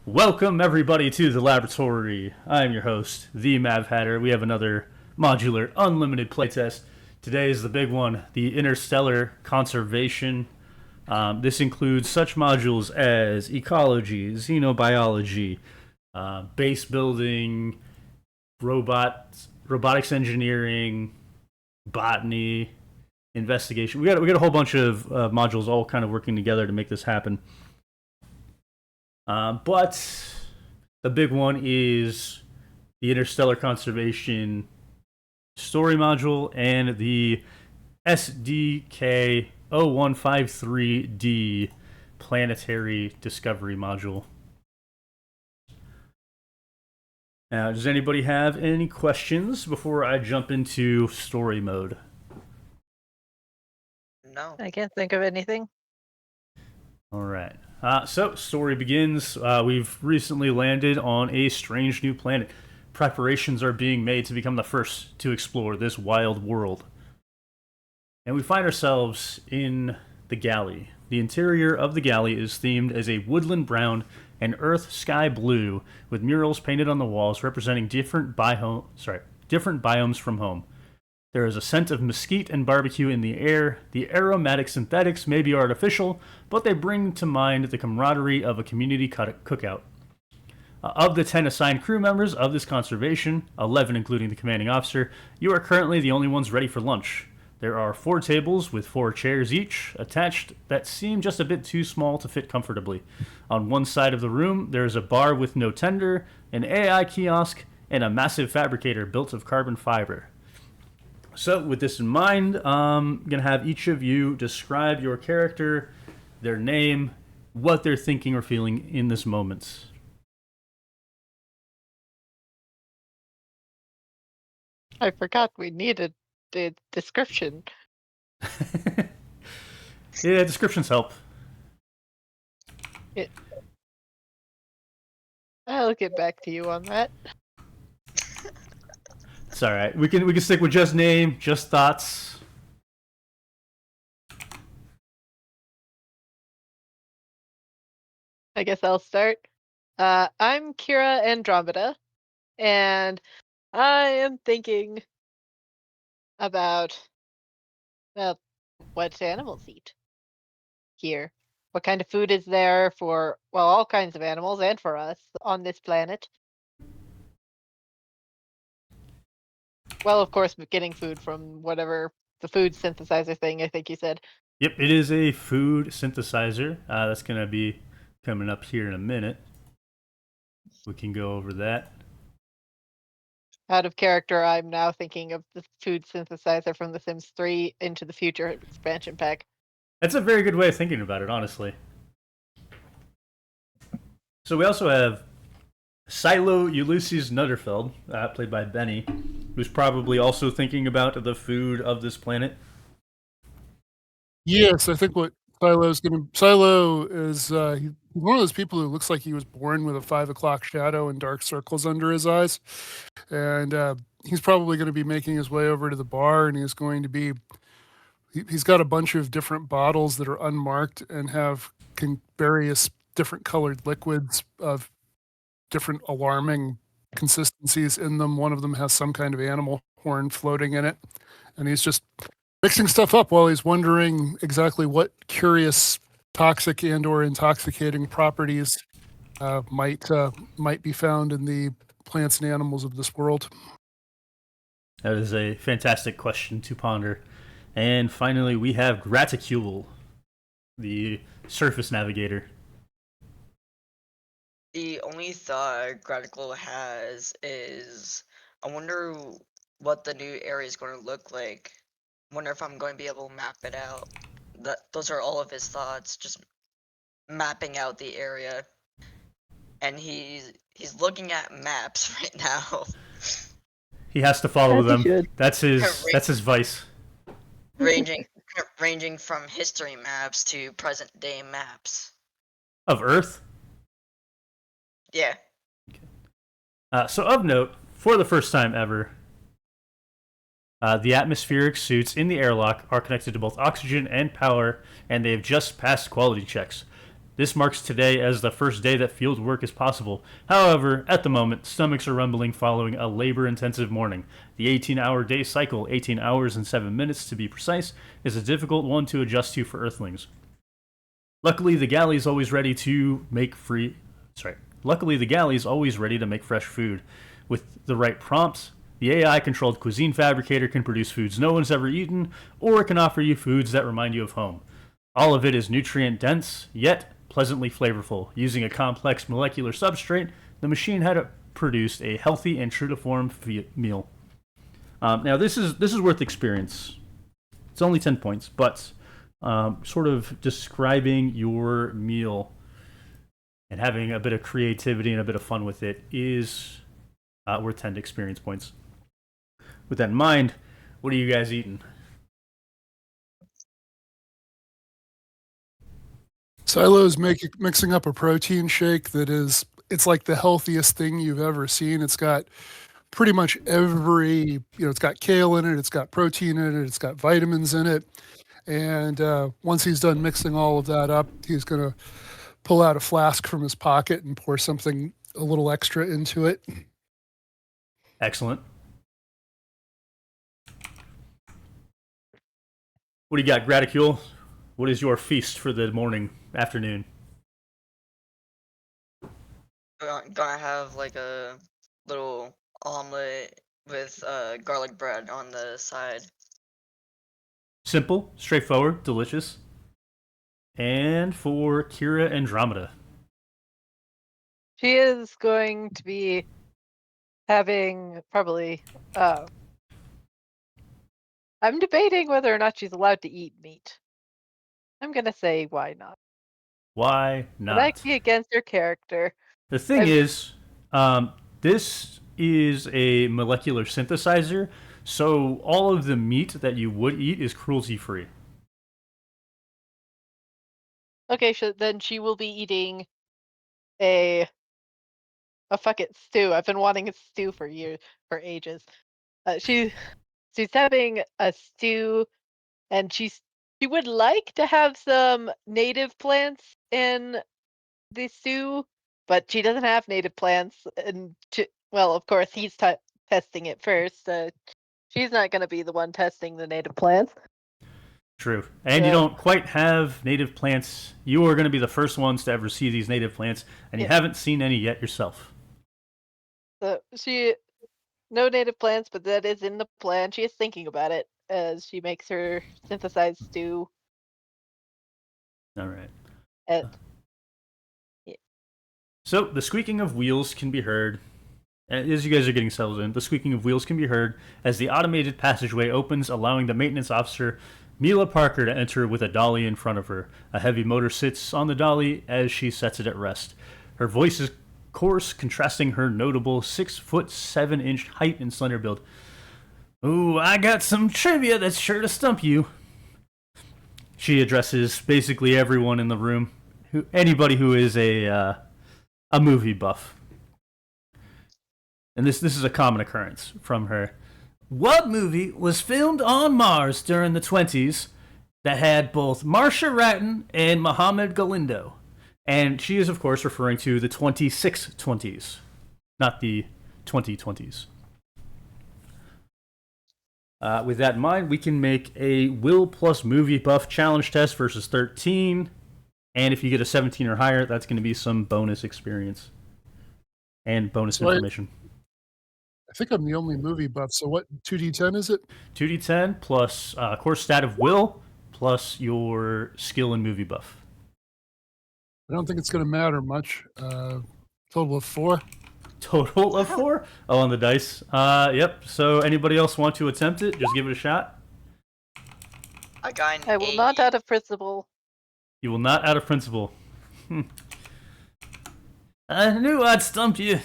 Welcome everybody to the laboratory. I am your host, the Mav Hatter. We have another modular unlimited playtest. Today is the big one, the Interstellar conservation. This includes such modules as ecology, xenobiology, base building, robotics engineering, botany, investigation. We got a whole bunch of modules all kind of working together to make this happen. But the big one is the Interstellar Conservation Story Module and the SDK 0153D Planetary Discovery Module. Now, does anybody have any questions before I jump into story mode? No. I can't think of anything. All right. So, story begins. We've recently landed on a strange new planet. Preparations are being made to become the first to explore this wild world. And we find ourselves in the galley. The interior of the galley is themed as a woodland brown and earth sky blue, with murals painted on the walls representing different biomes from home. There is a scent of mesquite and barbecue in the air. The aromatic synthetics may be artificial, but they bring to mind the camaraderie of a community cookout. Of the 10 assigned crew members of this conservation, 11 including the commanding officer, you are currently the only ones ready for lunch. There are 4 tables with 4 chairs each, attached, that seem just a bit too small to fit comfortably. On one side of the room, there is a bar with no tender, an AI kiosk, and a massive fabricator built of carbon fiber. So, with this in mind, I'm going to have each of you describe your character, their name, what they're thinking or feeling in this moment. I forgot we needed the description. Yeah, descriptions help. I'll get back to you on that. It's all right. We can stick with just name, just thoughts. I guess I'll start. I'm Kira Andromeda, and I am thinking about, well, what animals eat here. What kind of food is there for, well, all kinds of animals and for us on this planet? Well, of course, getting food from whatever the food synthesizer thing I think you said. Yep, it is a food synthesizer. That's going to be coming up here in a minute. We can go over that. Out of character, I'm now thinking of the food synthesizer from The Sims 3 Into the Future expansion pack. That's a very good way of thinking about it, honestly. So we also have Silo Ulysses Nutterfeld, played by Benny, who's probably also thinking about the food of this planet. Yes, I think what Silo is he's one of those people who looks like he was born with a 5 o'clock shadow and dark circles under his eyes. And he's probably going to be making his way over to the bar, and he's got a bunch of different bottles that are unmarked and have various different colored liquids of different alarming consistencies in them. One of them has some kind of animal horn floating in it, and he's just mixing stuff up while he's wondering exactly what curious toxic and or intoxicating properties might be found in the plants and animals of this world. That is a fantastic question to ponder. And finally, we have Graticule, the surface navigator. The only thought Gradical has is, I wonder what the new area is going to look like. I wonder if I'm going to be able to map it out. Those are all of his thoughts, just mapping out the area. And he's looking at maps right now. He has to follow As he them. should. That's his vice. ranging from history maps to present day maps. Of Earth? Yeah. So of note, for the first time ever, the atmospheric suits in the airlock are connected to both oxygen and power, and they have just passed quality checks. This marks today as the first day that field work is possible. However, at the moment, stomachs are rumbling following a labor-intensive morning. The 18-hour day cycle, 18 hours and 7 minutes to be precise, is a difficult one to adjust to for Earthlings. Luckily, the galley's always ready to make fresh food. With the right prompts, the AI-controlled cuisine fabricator can produce foods no one's ever eaten, or it can offer you foods that remind you of home. All of it is nutrient-dense, yet pleasantly flavorful. Using a complex molecular substrate, the machine had produced a healthy and true-to-form meal. Now, this is worth experience. It's only 10 points, but sort of describing your meal and having a bit of creativity and a bit of fun with it is worth 10 experience points. With that in mind, what are you guys eating? Silo's mixing up a protein shake that it's like the healthiest thing you've ever seen. It's got pretty much it's got kale in it, it's got protein in it, it's got vitamins in it. And once he's done mixing all of that up, he's going to pull out a flask from his pocket and pour something a little extra into it. Excellent. What do you got, Graticule? What is your feast for the afternoon? Gonna have like a little omelet with garlic bread on the side. Simple, straightforward, delicious. And for Kira Andromeda. She is going to be having probably. I'm debating whether or not she's allowed to eat meat. I'm gonna say why not. Why not? That might be against her character. The thing is, this is a molecular synthesizer, so all of the meat that you would eat is cruelty-free. Okay, so then she will be eating a fucking stew. I've been wanting a stew for ages. She's having a stew, and she would like to have some native plants in the stew, but she doesn't have native plants. And well, of course, he's testing it first. She's not going to be the one testing the native plants. True. And you don't quite have native plants. You are going to be the first ones to ever see these native plants, and you haven't seen any yet yourself. So no native plants, but that is in the plan. She is thinking about it as she makes her synthesized stew. All right. Yeah. So the squeaking of wheels can be heard. As you guys are getting settled in, the squeaking of wheels can be heard as the automated passageway opens, allowing the maintenance officer, Mila Parker, to enter with a dolly in front of her. A heavy motor sits on the dolly as she sets it at rest. Her voice is coarse, contrasting her notable 6'7" height and slender build. "Ooh, I got some trivia that's sure to stump you." She addresses basically everyone in the room, anybody who is a movie buff. And this is a common occurrence from her. "What movie was filmed on Mars during the 20s that had both Marcia Ratton and Mohammed Galindo?" And she is, of course, referring to the 2620s, not the 2020s. With that in mind, we can make a Will plus Movie Buff challenge test versus 13. And if you get a 17 or higher, that's going to be some bonus experience and bonus information. I think I'm the only movie buff. So what, 2d10 is it? 2d10 plus core stat of Will plus your skill in movie buff. I don't think it's going to matter much. Total of 4. Total of 4? Oh, on the dice. Yep. So anybody else want to attempt it? Just give it a shot. I will not out of principle. You will not out of principle. I knew I'd stump you.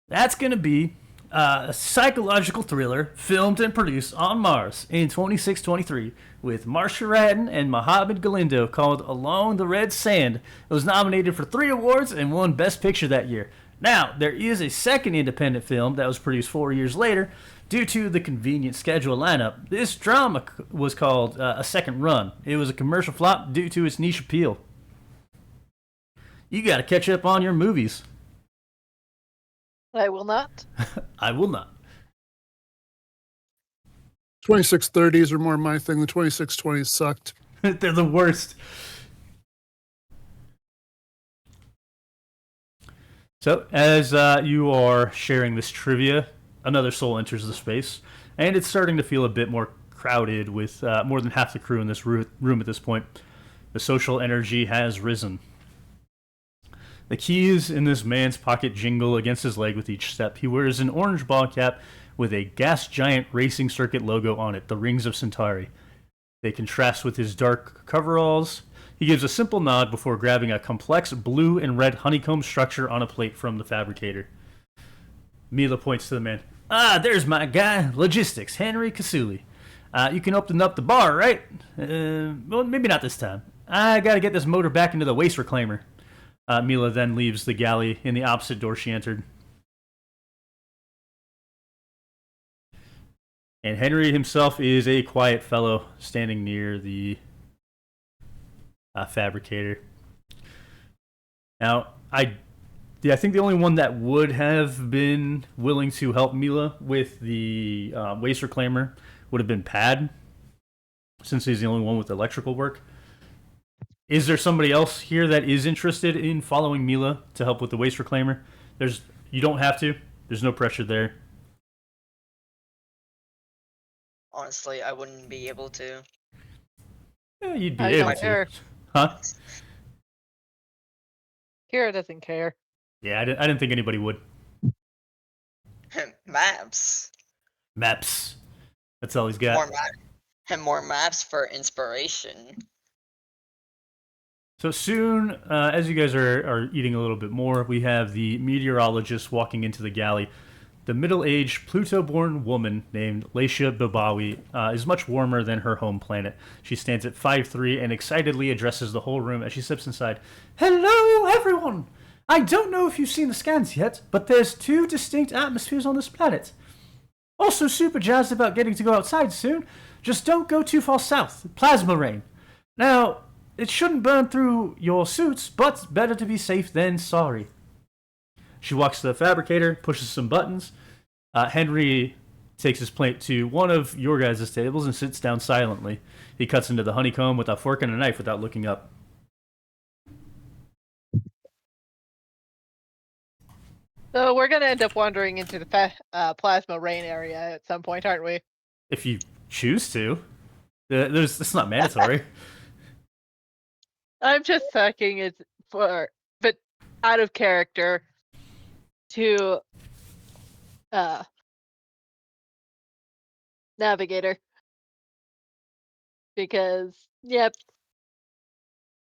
That's going to be a psychological thriller filmed and produced on Mars in 2623 with Marcia Ratton and Mohammed Galindo called Along the Red Sand. It was nominated for 3 awards and won Best Picture that year. Now, there is a second independent film that was produced 4 years later. Due to the convenient schedule lineup, this drama was called A Second Run. It was a commercial flop due to its niche appeal. You got to catch up on your movies. I will not. I will not. 2630s are more my thing. The 2620s sucked. They're the worst. So, as you are sharing this trivia, another soul enters the space, and it's starting to feel a bit more crowded with more than half the crew in this room at this point. The social energy has risen. The keys in this man's pocket jingle against his leg with each step. He wears an orange ball cap with a gas giant racing circuit logo on it, the Rings of Centauri. They contrast with his dark coveralls. He gives a simple nod before grabbing a complex blue and red honeycomb structure on a plate from the fabricator. Mila points to the man. There's my guy, logistics, Henry Kasuli. You can open up the bar, right? Well, maybe not this time. I gotta get this motor back into the waste reclaimer. Mila then leaves the galley in the opposite door she entered. And Henry himself is a quiet fellow standing near the fabricator. Now, I think the only one that would have been willing to help Mila with the waste reclaimer would have been Pad, since he's the only one with electrical work. Is there somebody else here that is interested in following Mila to help with the waste reclaimer? You don't have to. There's no pressure there. Honestly, I wouldn't be able to. Yeah, you'd be I able don't to. care. Huh? Kira doesn't care. Yeah, I didn't think anybody would. Maps. Maps. That's all he's got. More maps for inspiration. So soon, as you guys are eating a little bit more, we have the meteorologist walking into the galley. The middle-aged Pluto-born woman named Laisha Babawi is much warmer than her home planet. She stands at 5'3" and excitedly addresses the whole room as she steps inside. Hello, everyone! I don't know if you've seen the scans yet, but there's 2 distinct atmospheres on this planet. Also super jazzed about getting to go outside soon. Just don't go too far south. Plasma rain. Now, it shouldn't burn through your suits, but better to be safe than sorry. She walks to the fabricator, pushes some buttons. Henry takes his plate to one of your guys' tables and sits down silently. He cuts into the honeycomb with a fork and a knife without looking up. So we're going to end up wandering into the plasma rain area at some point, aren't we? If you choose to. It's not mandatory. I'm just talking but out of character to Navigator. Because, yep,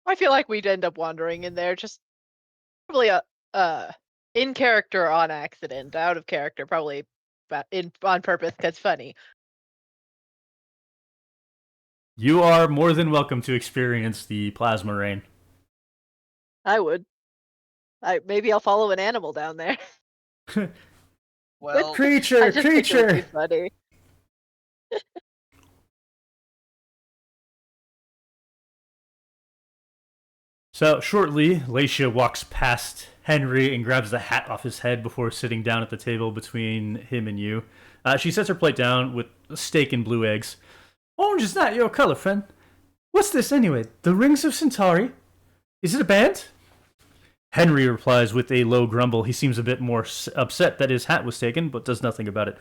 I feel like we'd end up wandering in there, just probably in character on accident, out of character probably on purpose because funny. You are more than welcome to experience the plasma rain. I would. Maybe I'll follow an animal down there. Well, creature! I just think it would be funny. So shortly, Laisha walks past Henry and grabs the hat off his head before sitting down at the table between him and you. She sets her plate down with steak and blue eggs. Orange is not your color, friend. What's this anyway? The Rings of Centauri? Is it a band? Henry replies with a low grumble. He seems a bit more upset that his hat was taken, but does nothing about it.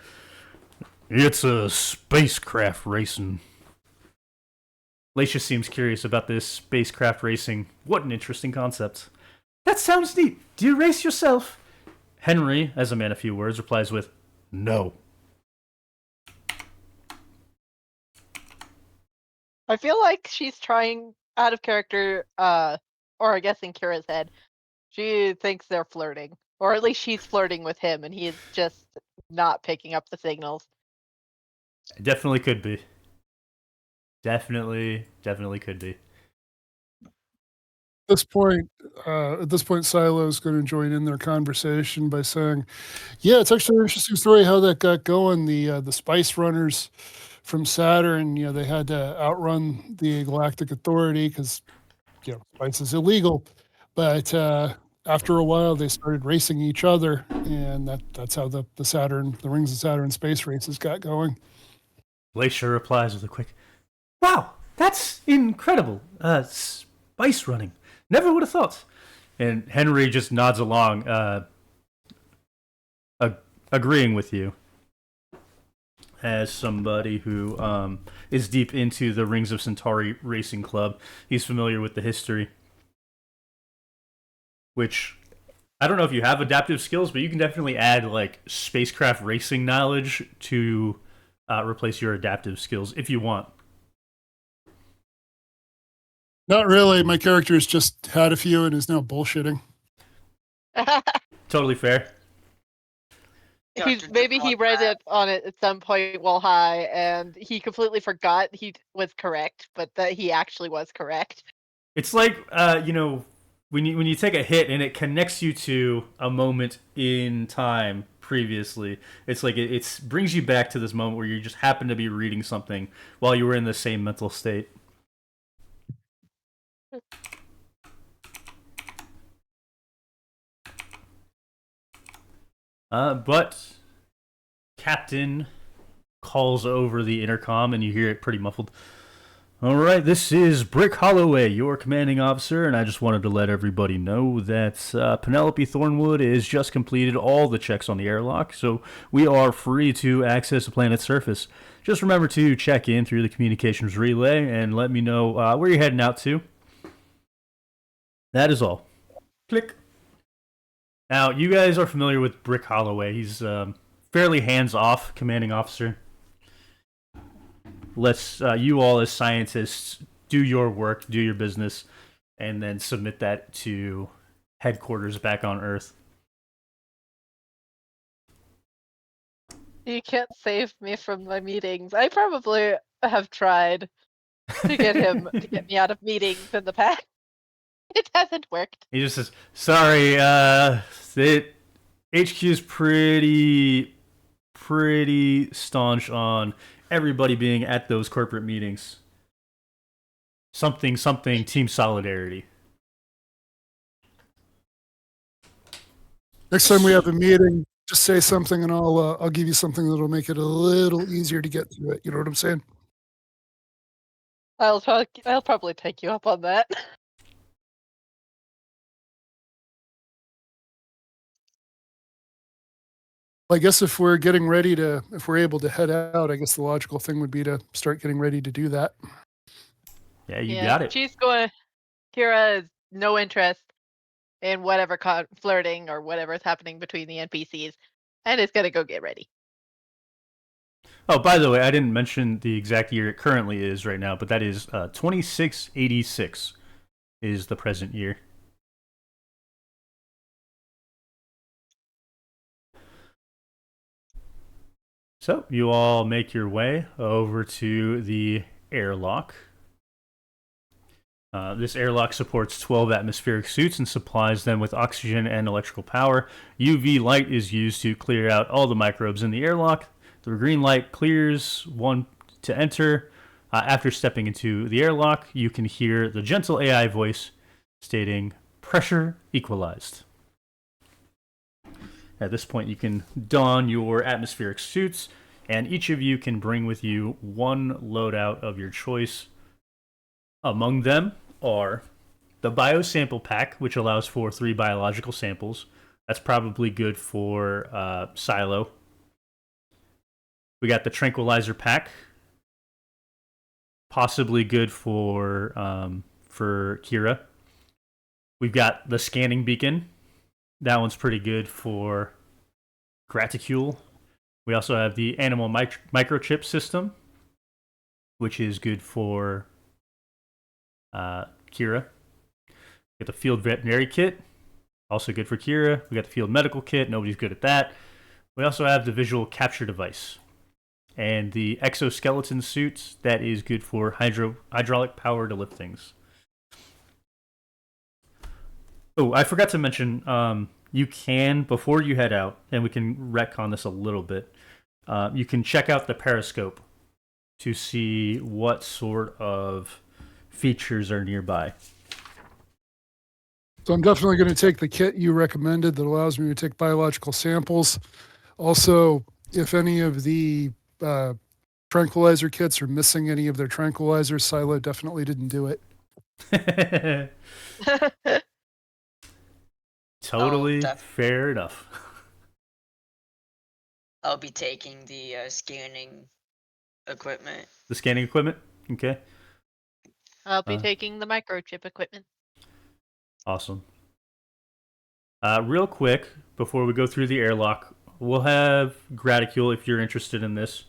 It's a spacecraft racing. Laisha seems curious about this spacecraft racing. What an interesting concept. That sounds neat. Do you race yourself? Henry, as a man of few words, replies with, no. I feel like she's trying out of character, or I guess in Kira's head, she thinks they're flirting. Or at least she's flirting with him and he's just not picking up the signals. It definitely could be. Definitely could be. At this point, Silo's going to join in their conversation by saying, "Yeah, it's actually an interesting story how that got going. The Spice Runners from Saturn, they had to outrun the Galactic Authority because spice is illegal. But after a while, they started racing each other, and that's how the rings of Saturn space races got going. Glacier replies with a quick, "Wow, that's incredible. Spice running. Never would have thought." And Henry just nods along, agreeing with you. As somebody who is deep into the Rings of Centauri Racing Club, he's familiar with the history. Which, I don't know if you have adaptive skills, but you can definitely add like spacecraft racing knowledge to replace your adaptive skills if you want. Not really. My character's just had a few and is now bullshitting. Totally fair. Maybe he read it on it at some point while high, and he completely forgot he was correct, but that he actually was correct. It's like when you take a hit and it connects you to a moment in time previously. It's like it brings you back to this moment where you just happen to be reading something while you were in the same mental state. But Captain calls over the intercom, and you hear it pretty muffled. "All right, this is Brick Holloway, your commanding officer, and I just wanted to let everybody know that Penelope Thornwood has just completed all the checks on the airlock, so we are free to access the planet's surface. Just remember to check in through the communications relay and let me know where you're heading out to. That is all." Click. Now, you guys are familiar with Brick Holloway. He's fairly hands-off commanding officer. Let's you all as scientists do your work, do your business, and then submit that to headquarters back on Earth. You can't save me from my meetings. I probably have tried to get him to get me out of meetings in the past. It hasn't worked. He just says, "Sorry, HQ is pretty staunch on everybody being at those corporate meetings. Something team solidarity." Next time we have a meeting, just say something, and I'll give you something that'll make it a little easier to get to it. You know what I'm saying? I'll probably take you up on that. I guess if we're able to head out, I guess the logical thing would be to start getting ready to do that. Yeah, you got it. Kira has no interest in whatever flirting or whatever is happening between the NPCs, and is gonna go get ready. Oh, by the way, I didn't mention the exact year it currently is right now, but that is 2686 is the present year. So you all make your way over to the airlock. This airlock supports 12 atmospheric suits and supplies them with oxygen and electrical power. UV light is used to clear out all the microbes in the airlock. The green light clears one to enter. After stepping into the airlock, you can hear the gentle AI voice stating, "Pressure equalized." At this point, you can don your atmospheric suits, and each of you can bring with you one loadout of your choice. Among them are the biosample pack, which allows for 3 biological samples. That's probably good for Silo. We got the tranquilizer pack, possibly good for Kira. We've got the scanning beacon. That one's pretty good for Graticule. We also have the animal microchip system, which is good for Kira. We got the field veterinary kit, also good for Kira. We got the field medical kit. Nobody's good at that. We also have the visual capture device and the exoskeleton suit that is good for hydraulic power to lift things. Oh, I forgot to mention, you can, before you head out, and we can retcon this a little bit, you can check out the periscope to see what sort of features are nearby. So I'm definitely going to take the kit you recommended that allows me to take biological samples. Also, if any of the tranquilizer kits are missing any of their tranquilizers, Silo definitely didn't do it. Totally def- fair enough. I'll be taking the scanning equipment. The scanning equipment? Okay. I'll be taking the microchip equipment. Awesome. Real quick, before we go through the airlock, we'll have Graticule, if you're interested in this,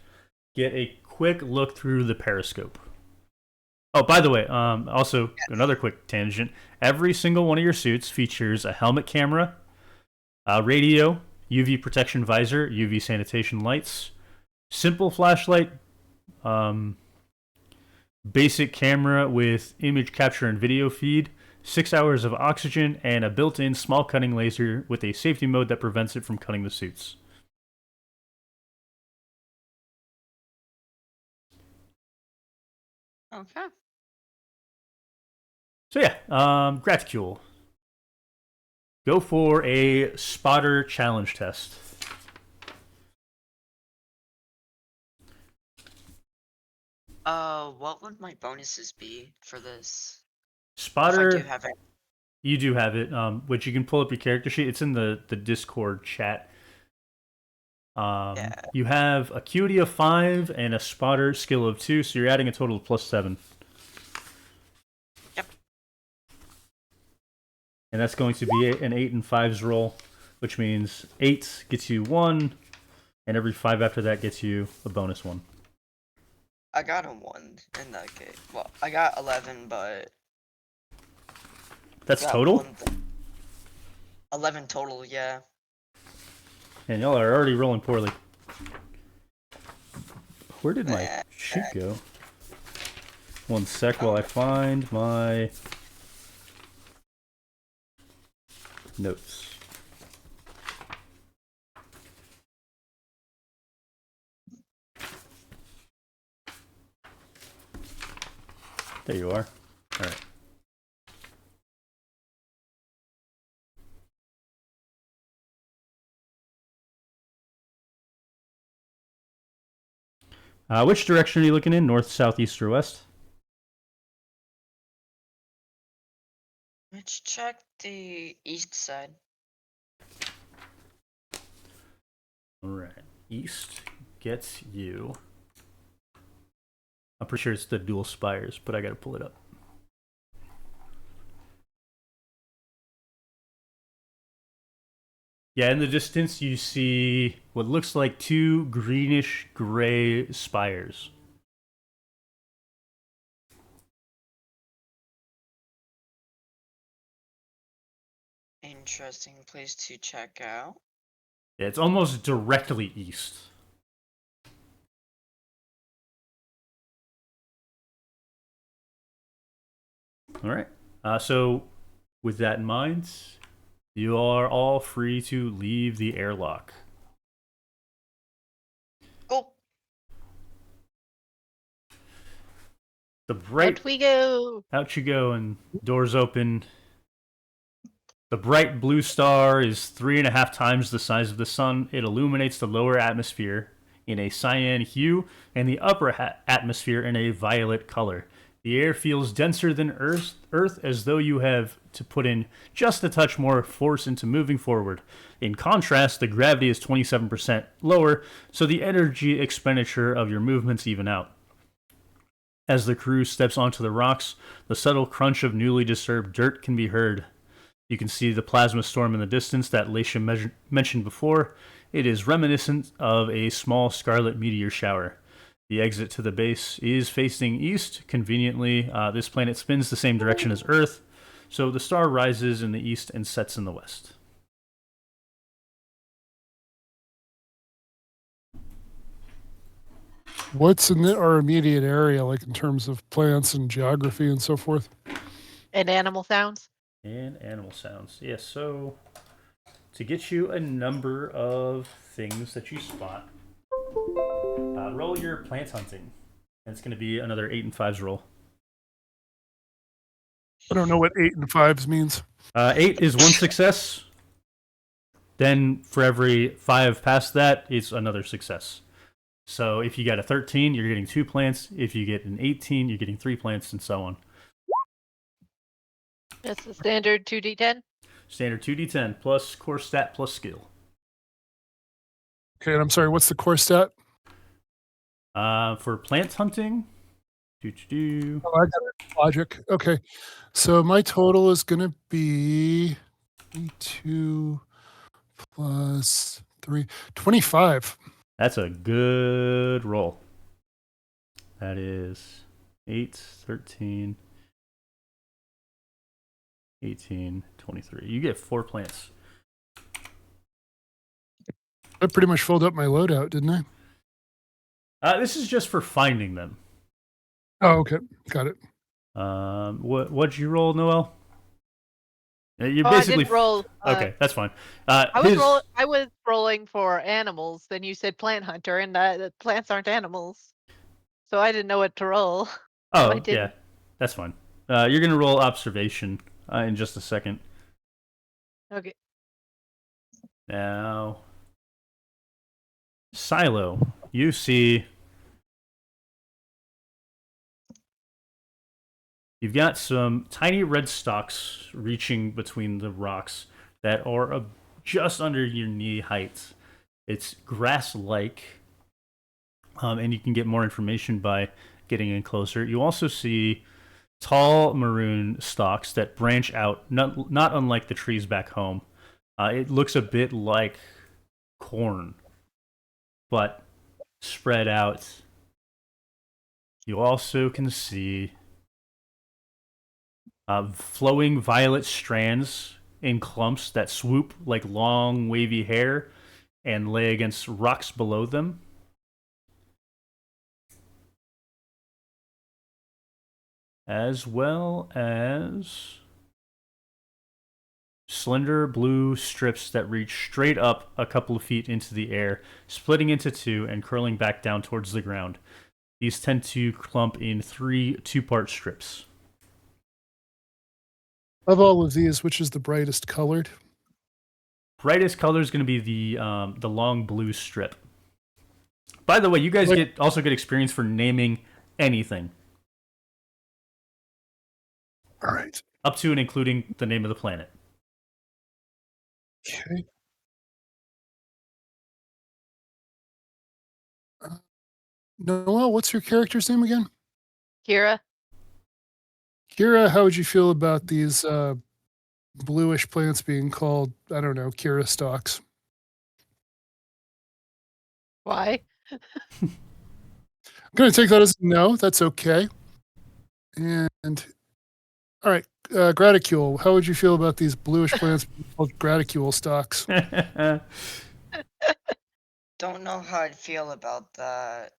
get a quick look through the periscope. Oh, by the way, also another quick tangent. Every single one of your suits features a helmet camera, a radio, UV protection visor, UV sanitation lights, simple flashlight, basic camera with image capture and video feed, 6 hours of oxygen, and a built-in small cutting laser with a safety mode that prevents it from cutting the suits. Okay. So yeah, Graticule. Go for a spotter challenge test. What would my bonuses be for this? Spotter, If I do have it. you do have it, which you can pull up your character sheet. It's in the Discord chat. Yeah. You have acuity of 5 and a spotter skill of 2, so you're adding a total of +7. Yep. And that's going to be an 8 and 5s roll, which means 8 gets you 1, and every 5 after that gets you a bonus 1. I got a 1 in that case. Well, I got 11, but That's that total? 11 total, yeah. And y'all are already rolling poorly. Where did my sheet go? One sec while I find my notes. There you are. All right. Which direction are you looking in? North, south, east, or west? Let's check the east side. All right. East gets you. I'm pretty sure it's the dual spires, but I gotta pull it up. Yeah, in the distance you see what looks like 2 greenish gray spires. Interesting place to check out. Yeah, it's almost directly east. All right. So, with that in mind, you are all free to leave the airlock. Cool. The bright Out we go. Out you go, and doors open. The bright blue star is 3.5 times the size of the sun. It illuminates the lower atmosphere in a cyan hue and the upper atmosphere in a violet color. The air feels denser than Earth, as though you have to put in just a touch more force into moving forward. In contrast, the gravity is 27% lower, so the energy expenditure of your movements even out. As the crew steps onto the rocks, the subtle crunch of newly disturbed dirt can be heard. You can see the plasma storm in the distance that Laisha mentioned before. It is reminiscent of a small scarlet meteor shower. The exit to the base is facing east. Conveniently, this planet spins the same direction as Earth, so the star rises in the east and sets in the west. What's in our immediate area, like in terms of plants and geography and so forth? And animal sounds. And animal sounds. Yes, so to get you a number of things that you spot, roll your plant hunting. And it's going to be another 8 and 5s roll. I don't know what 8 and 5s means. 8 is 1 success. Then for every 5 past that, it's another success. So if you get a 13, you're getting 2 plants. If you get an 18, you're getting 3 plants, and so on. That's the standard 2d10. Standard 2d10 plus core stat plus skill. Okay, and I'm sorry, what's the core stat? For plant hunting, Oh, I got it. Logic. Okay, so my total is going to be 2 plus 3, 25. That's a good roll. That is 8, 13, 18, 23. You get 4 plants. I pretty much filled up my loadout, didn't I? This is just for finding them. Oh, okay. Got it. What'd you roll, Noel? You're I basically didn't roll. okay. That's fine. I was rolling for animals. Then you said plant hunter, and the plants aren't animals, so I didn't know what to roll. Oh, I didn't. yeah, that's fine. You're gonna roll observation in just a second. Okay. Now, Silo, you see you've got some tiny red stalks reaching between the rocks that are just under your knee height. It's grass-like, and you can get more information by getting in closer. You also see tall maroon stalks that branch out, not unlike the trees back home. It looks a bit like corn, but spread out. You also can see flowing violet strands in clumps that swoop like long wavy hair and lay against rocks below them. As well as slender blue strips that reach straight up a couple of feet into the air, splitting into 2 and curling back down towards the ground. These tend to clump in 3 two-part strips. Of all of these, which is the brightest colored? Brightest color is going to be the long blue strip. By the way, you guys also get experience for naming anything. All right. Up to and including the name of the planet. Okay. Noel, what's your character's name again? Kira. Kira, how would you feel about these bluish plants being called, I don't know, Kira stalks? Why? I'm going to take that as a no. That's okay. And all right, Graticule, how would you feel about these bluish plants being called Graticule stalks? Don't know how I'd feel about that.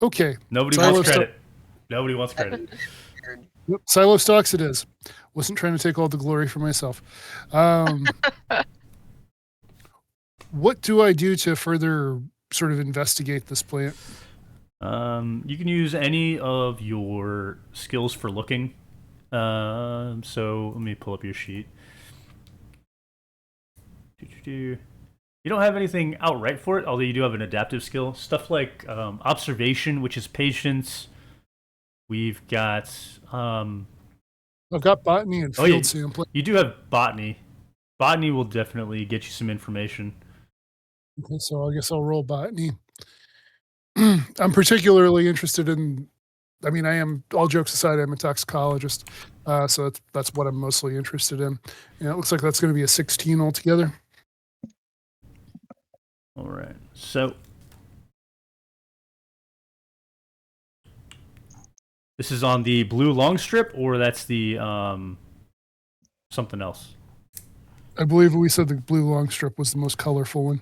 Okay. Nobody Silo wants credit. Nobody wants credit. Yep, Silo stalks it is. Wasn't trying to take all the glory for myself. What do I do to further sort of investigate this plant? You can use any of your skills for looking. So let me pull up your sheet. You don't have anything outright for it, although you do have an adaptive skill. Stuff like observation, which is patience. We've got... I've got botany and field sampling. You do have botany. Botany will definitely get you some information. Okay, so I guess I'll roll botany. I'm particularly interested in, I mean, I am, all jokes aside, I'm a toxicologist, so that's what I'm mostly interested in. And it looks like that's going to be a 16 altogether. All right, so this is on the blue long strip, or that's the something else? I believe we said the blue long strip was the most colorful one.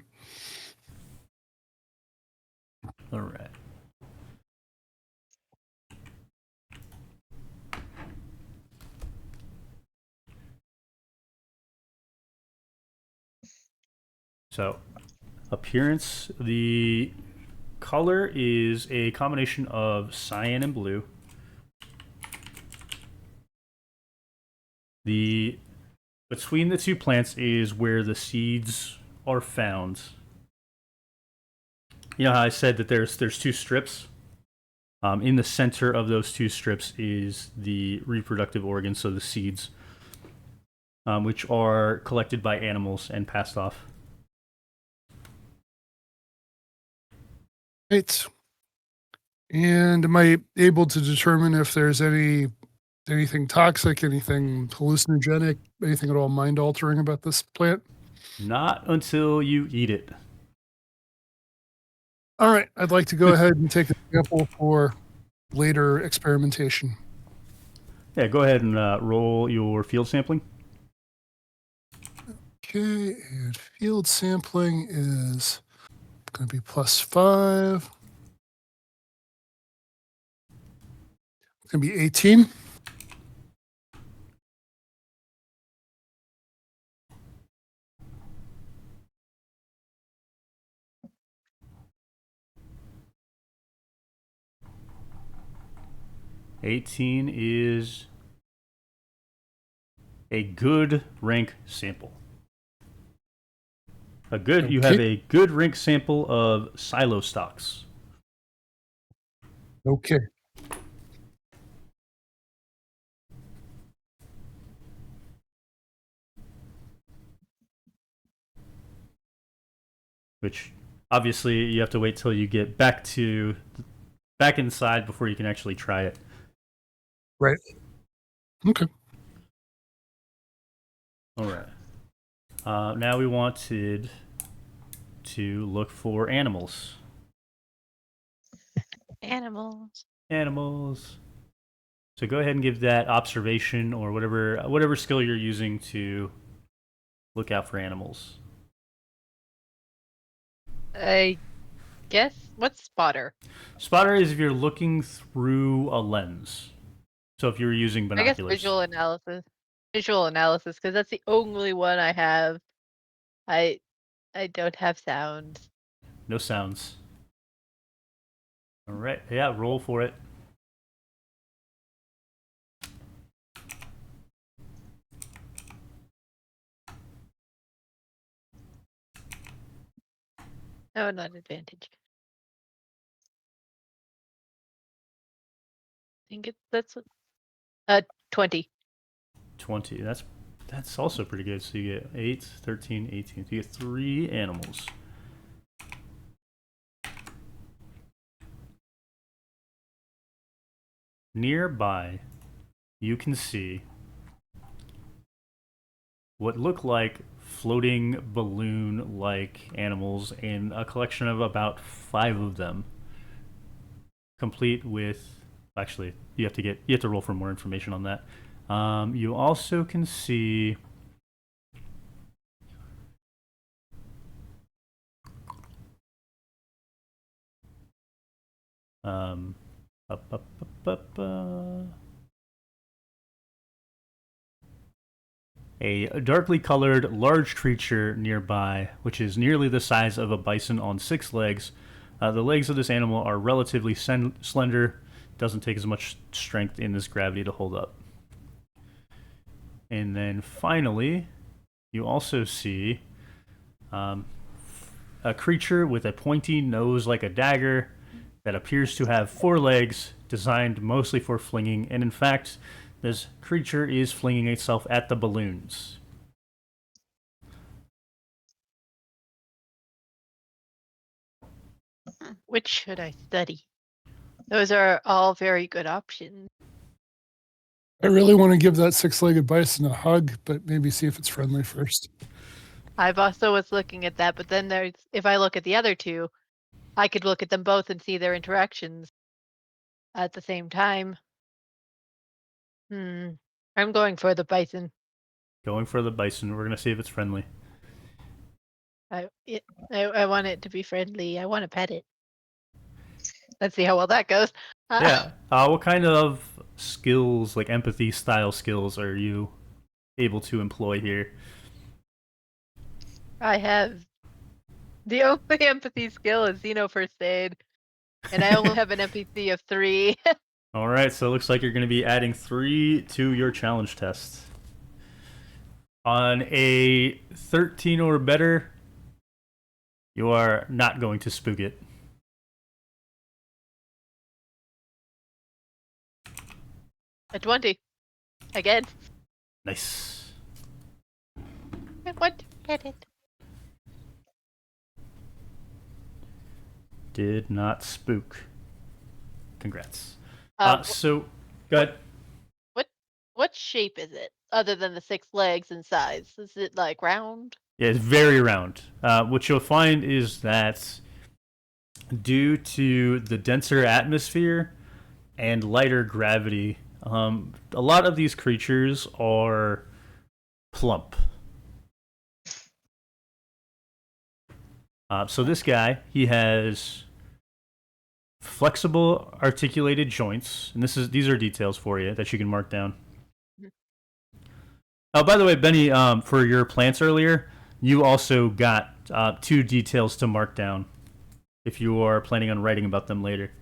All right. So, appearance, the color is a combination of cyan and blue. The between the two plants is where the seeds are found. You know how I said that there's two strips? In the center of those two strips is the reproductive organs, so the seeds, which are collected by animals and passed off. Right. And am I able to determine if there's anything toxic, anything hallucinogenic, anything at all mind altering about this plant? Not until you eat it. All right, I'd like to go ahead and take a sample for later experimentation. Yeah, go ahead and roll your field sampling. Okay, and field sampling is going to be +5. It's going to be 18. $18 is a good rank sample. You have a good rank sample of silo stocks. Okay. Which obviously you have to wait till you get back inside before you can actually try it. Right. Okay. All right. Now we wanted to look for animals. Animals. Animals. So go ahead and give that observation or whatever skill you're using to look out for animals. I guess. What's spotter? Spotter is if you're looking through a lens. So if you're using I guess binoculars. visual analysis. Visual analysis, because that's the only one I have. I don't have sounds. No sounds. All right. Yeah, roll for it. No, not advantage. I think that's 20. 20. That's also pretty good. So you get 8, 13, 18. So you get 3 animals. Nearby, you can see what look like floating balloon-like animals in a collection of about 5 of them, complete with. Actually, you have to roll for more information on that. You also can see um, up, up, up, a darkly colored large creature nearby, which is nearly the size of a bison on 6 legs. The legs of this animal are relatively slender. Doesn't take as much strength in this gravity to hold up. And then finally, you also see a creature with a pointy nose like a dagger that appears to have 4 legs, designed mostly for flinging. And in fact, this creature is flinging itself at the balloons. Which should I study? Those are all very good options. I really want to give that 6-legged bison a hug, but maybe see if it's friendly first. I've also was looking at that, but then if I look at the other two, I could look at them both and see their interactions at the same time. I'm going for the bison. Going for the bison. We're going to see if it's friendly. I want it to be friendly. I want to pet it. Let's see how well that goes. Yeah. What kind of skills, like empathy style skills, are you able to employ here? I have the only empathy skill is Xeno First Aid, and I only have an empathy of 3. All right, so it looks like you're going to be adding 3 to your challenge test. On a 13 or better, you are not going to spook it. A 20. Again. Nice. I want to get it. Did not spook. Congrats. Uh, So, go ahead. what shape is it, other than the 6 legs and size? Is it like round? Yeah, it's very round. What you'll find is that due to the denser atmosphere and lighter gravity, a lot of these creatures are plump. So this guy, he has flexible, articulated joints, and these are details for you that you can mark down. Oh, by the way, Benny, for your plants earlier, you also got 2 details to mark down if you are planning on writing about them later.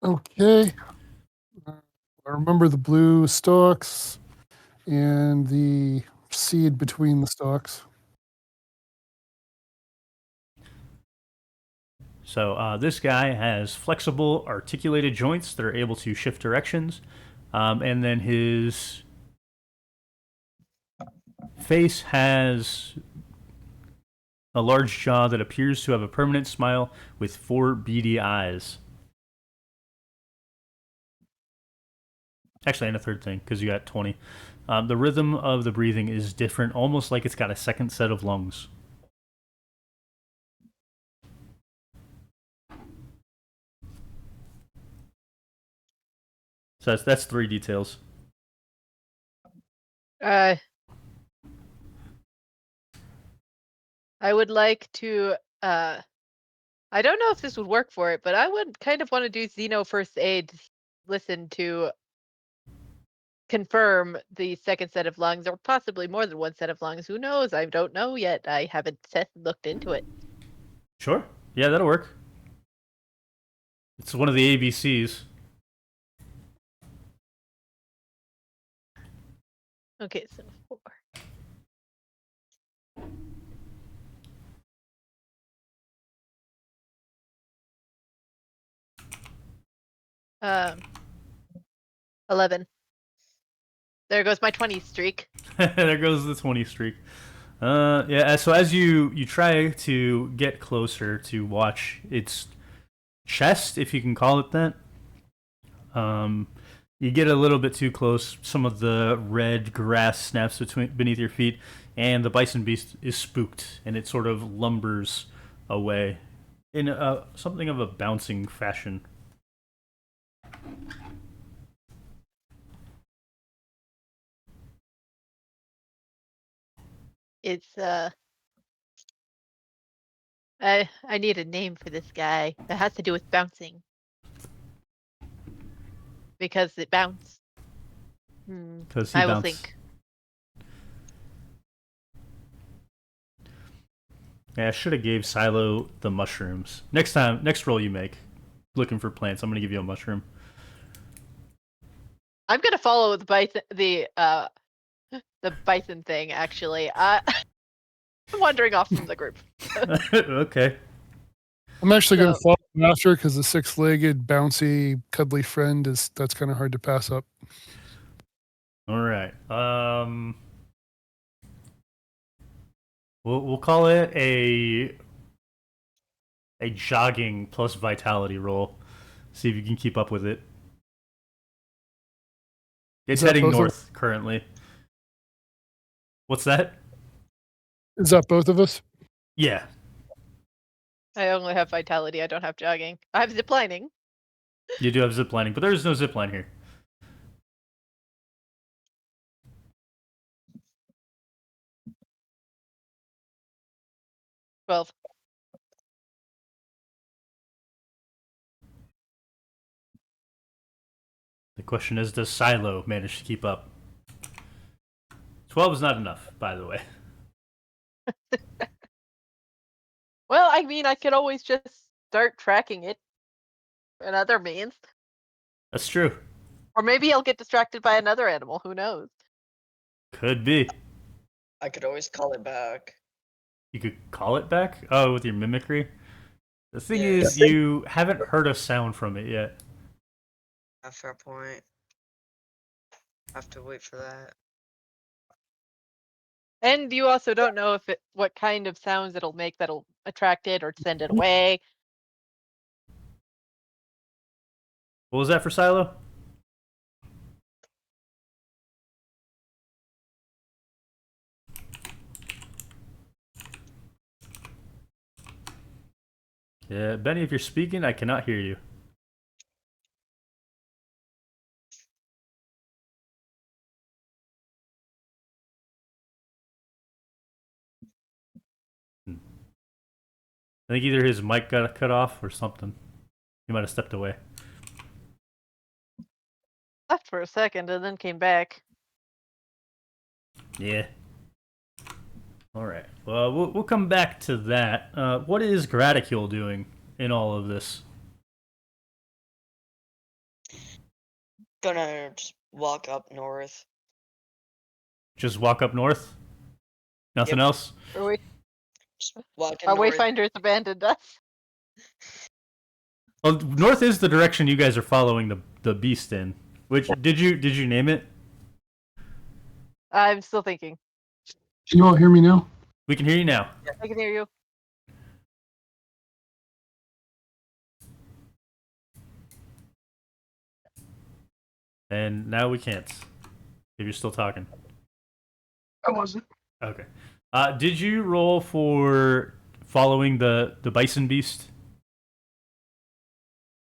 Okay. I remember the blue stalks and the seed between the stalks. So this guy has flexible, articulated joints that are able to shift directions, and then his face has a large jaw that appears to have a permanent smile with 4 beady eyes. Actually, and a third thing, because you got 20. The rhythm of the breathing is different, almost like it's got a second set of lungs. So that's 3 details. I would like to. I don't know if this would work for it, but I would kind of want to do Xeno first aid. Listen to confirm the second set of lungs, or possibly more than one set of lungs. Who knows? I don't know yet. I haven't looked into it. Sure. Yeah, that'll work. It's one of the ABCs. Okay, so 4. Um, 11. There goes my 20 streak. There goes the 20 streak. Yeah. So as you try to get closer to watch its chest, if you can call it that, you get a little bit too close. Some of the red grass snaps beneath your feet, and the bison beast is spooked, and it sort of lumbers away in something of a bouncing fashion. It's I need a name for this guy that has to do with bouncing. Because it bounced. Because he I will bounced. think. Yeah, I should have gave Silo the mushrooms. Next roll you make, looking for plants, I'm gonna give you a mushroom. I'm gonna follow the bison, the bison thing. Actually, I'm wandering off from the group. Okay. I'm actually going to So- follow after because the 6-legged, bouncy, cuddly friend that's kind of hard to pass up. All right. We'll call it a jogging plus vitality roll. See if you can keep up with it. It's Is that heading both of- north currently. What's that? Is that both of us? Yeah. I only have vitality. I don't have jogging. I have ziplining. You do have ziplining, but there's no zipline here. Well, The question is, does Silo manage to keep up? 12 is not enough, by the way. well, I mean, I could always just start tracking it in other means, That's true. or maybe I'll get distracted by another animal. Who knows? Could be. I could always call it back. You could call it back? Oh, with your mimicry? The thing Yeah. is, you haven't heard a sound from it yet. A fair point. I have to wait for that. And you also don't know if what kind of sounds it'll make that'll attract it or send it away. What was that for Silo? Yeah, Benny, if you're speaking, I cannot hear you. I think either his mic got cut off or something. He might have stepped away. Left for a second and then came back. Yeah. All right. Well, we'll come back to that. What is Graticule doing in all of this? Gonna just walk up north. Just walk up north? Nothing Yep. else? Just walking Our north. wayfinders abandoned us. Well, north is the direction you guys are following the beast in. Which did you name it? I'm still thinking. Can you all hear me now? We can hear you now. I can hear you. And now we can't. If you're still talking. I wasn't. Okay. Did you roll for following the bison beast?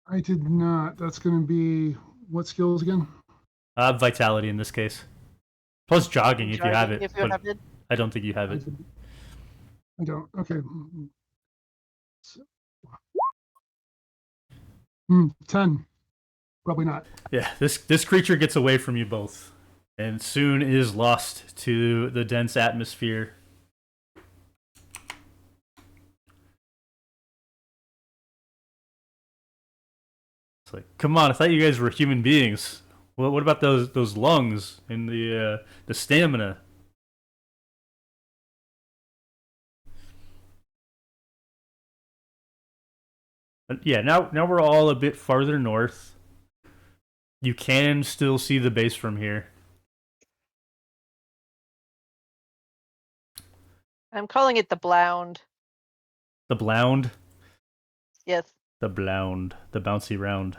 I did not. That's going to be what skills again? Vitality in this case. Plus jogging if you have it. If you But have it. I don't think you have it. I don't. Okay. 10. Probably not. Yeah, this creature gets away from you both, and soon is lost to the dense atmosphere. It's like, come on! I thought you guys were human beings. What about those lungs and the stamina? But yeah, now we're all a bit farther north. You can still see the base from here. I'm calling it the Blound. The Blound? Yes. The Blound. The bouncy round.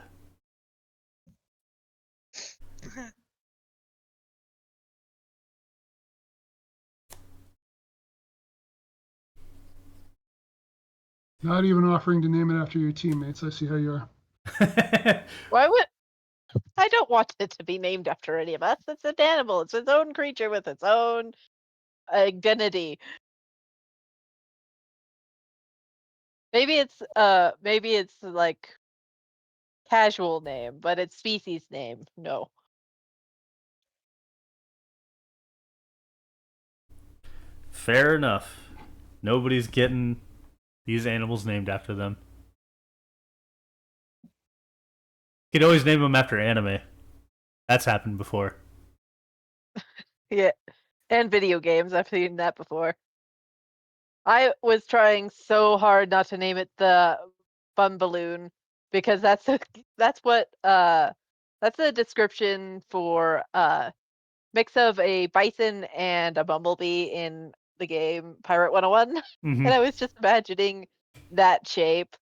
Not even offering to name it after your teammates. I see how you are. Why would I don't want it to be named after any of us. It's an animal. It's its own creature with its own identity. Maybe it's like casual name, but it's species name. No. Fair enough. Nobody's getting these animals named after them. You could always name them after anime. That's happened before. Yeah. And video games. I've seen that before. I was trying so hard not to name it the Fun Balloon because that's a description for mix of a bison and a bumblebee in the game Pirate 101. Mm-hmm. And I was just imagining that shape,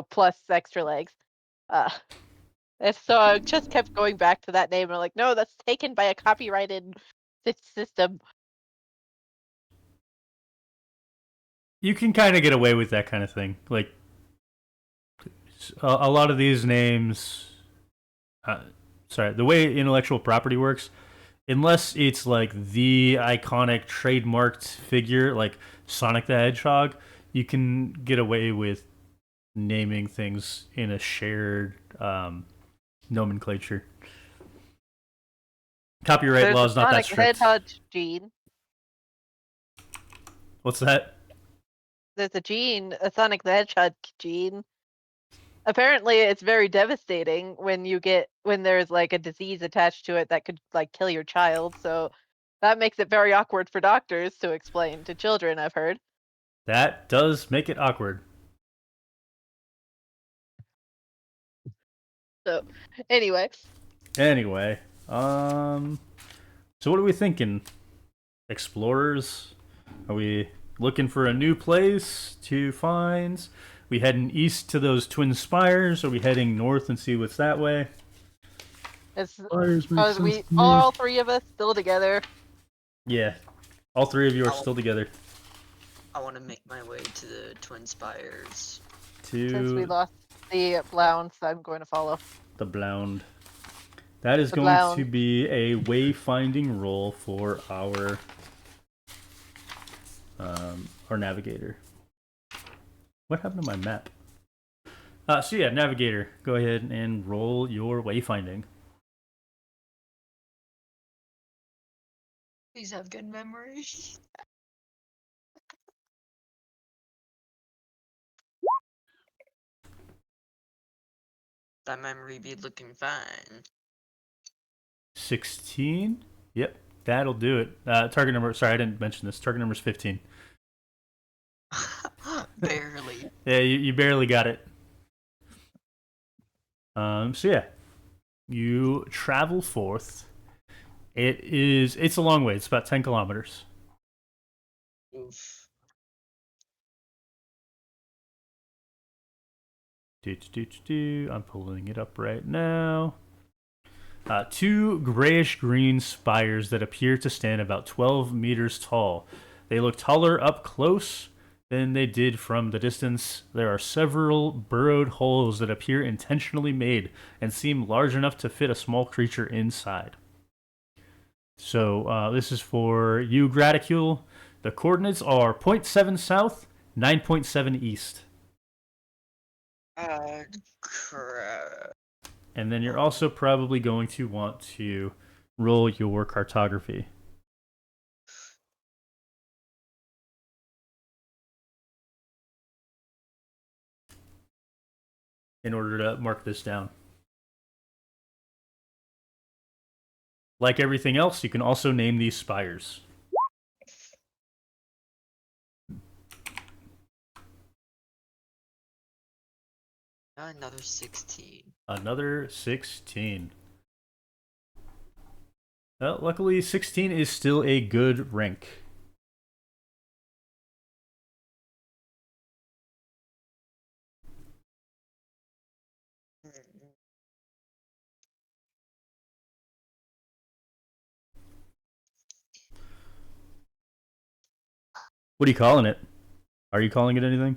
plus extra legs. And so I just kept going back to that name and I'm like, no, that's taken by a copyrighted system. You can kind of get away with that kind of thing. Like, a lot of these names... the way intellectual property works, unless it's like the iconic trademarked figure, like Sonic the Hedgehog, you can get away with naming things in a shared nomenclature. Copyright law is not that strict. Hedgehog gene. What's that? There's a Sonic the Hedgehog gene. apparently it's very devastating when there's like a disease attached to it that could like kill your child. So that makes it very awkward for doctors to explain to children, I've heard. That does make it awkward. So anyway, Anyway, so what are we thinking? Explorers? Are we looking for a new place to find? We heading east to those twin spires? Are we heading north and see what's that way? it's Fires make sense we to me. all three of us still together. Yeah, all three of you are I'll- still together. I want to make my way to the Twin Spires. Since we To lost the Blounds, I'm going to follow. the Blound. That is The going Blound. to be a wayfinding roll for our navigator. What happened to my map? So yeah, navigator, go ahead and roll your wayfinding. Please have good memory. That memory be looking fine. 16. Yep, that'll do it. Target number. Sorry, I didn't mention this. Target number is 15. Barely. Yeah, you barely got it. So yeah, you travel forth. It's a long way. It's about 10 kilometers. Oof. I'm pulling it up right now. Two grayish green spires that appear to stand about 12 meters tall. They look taller up close than they did from the distance. There are several burrowed holes that appear intentionally made and seem large enough to fit a small creature inside. So this is for you, Graticule. The coordinates are 0.7 south, 9.7 east. Crap. And then you're also probably going to want to roll your cartography. In order to mark this down. Like everything else, you can also name these spires. Another 16. Another 16. Well, luckily, 16 is still a good rank. What are you calling it? Are you calling it anything?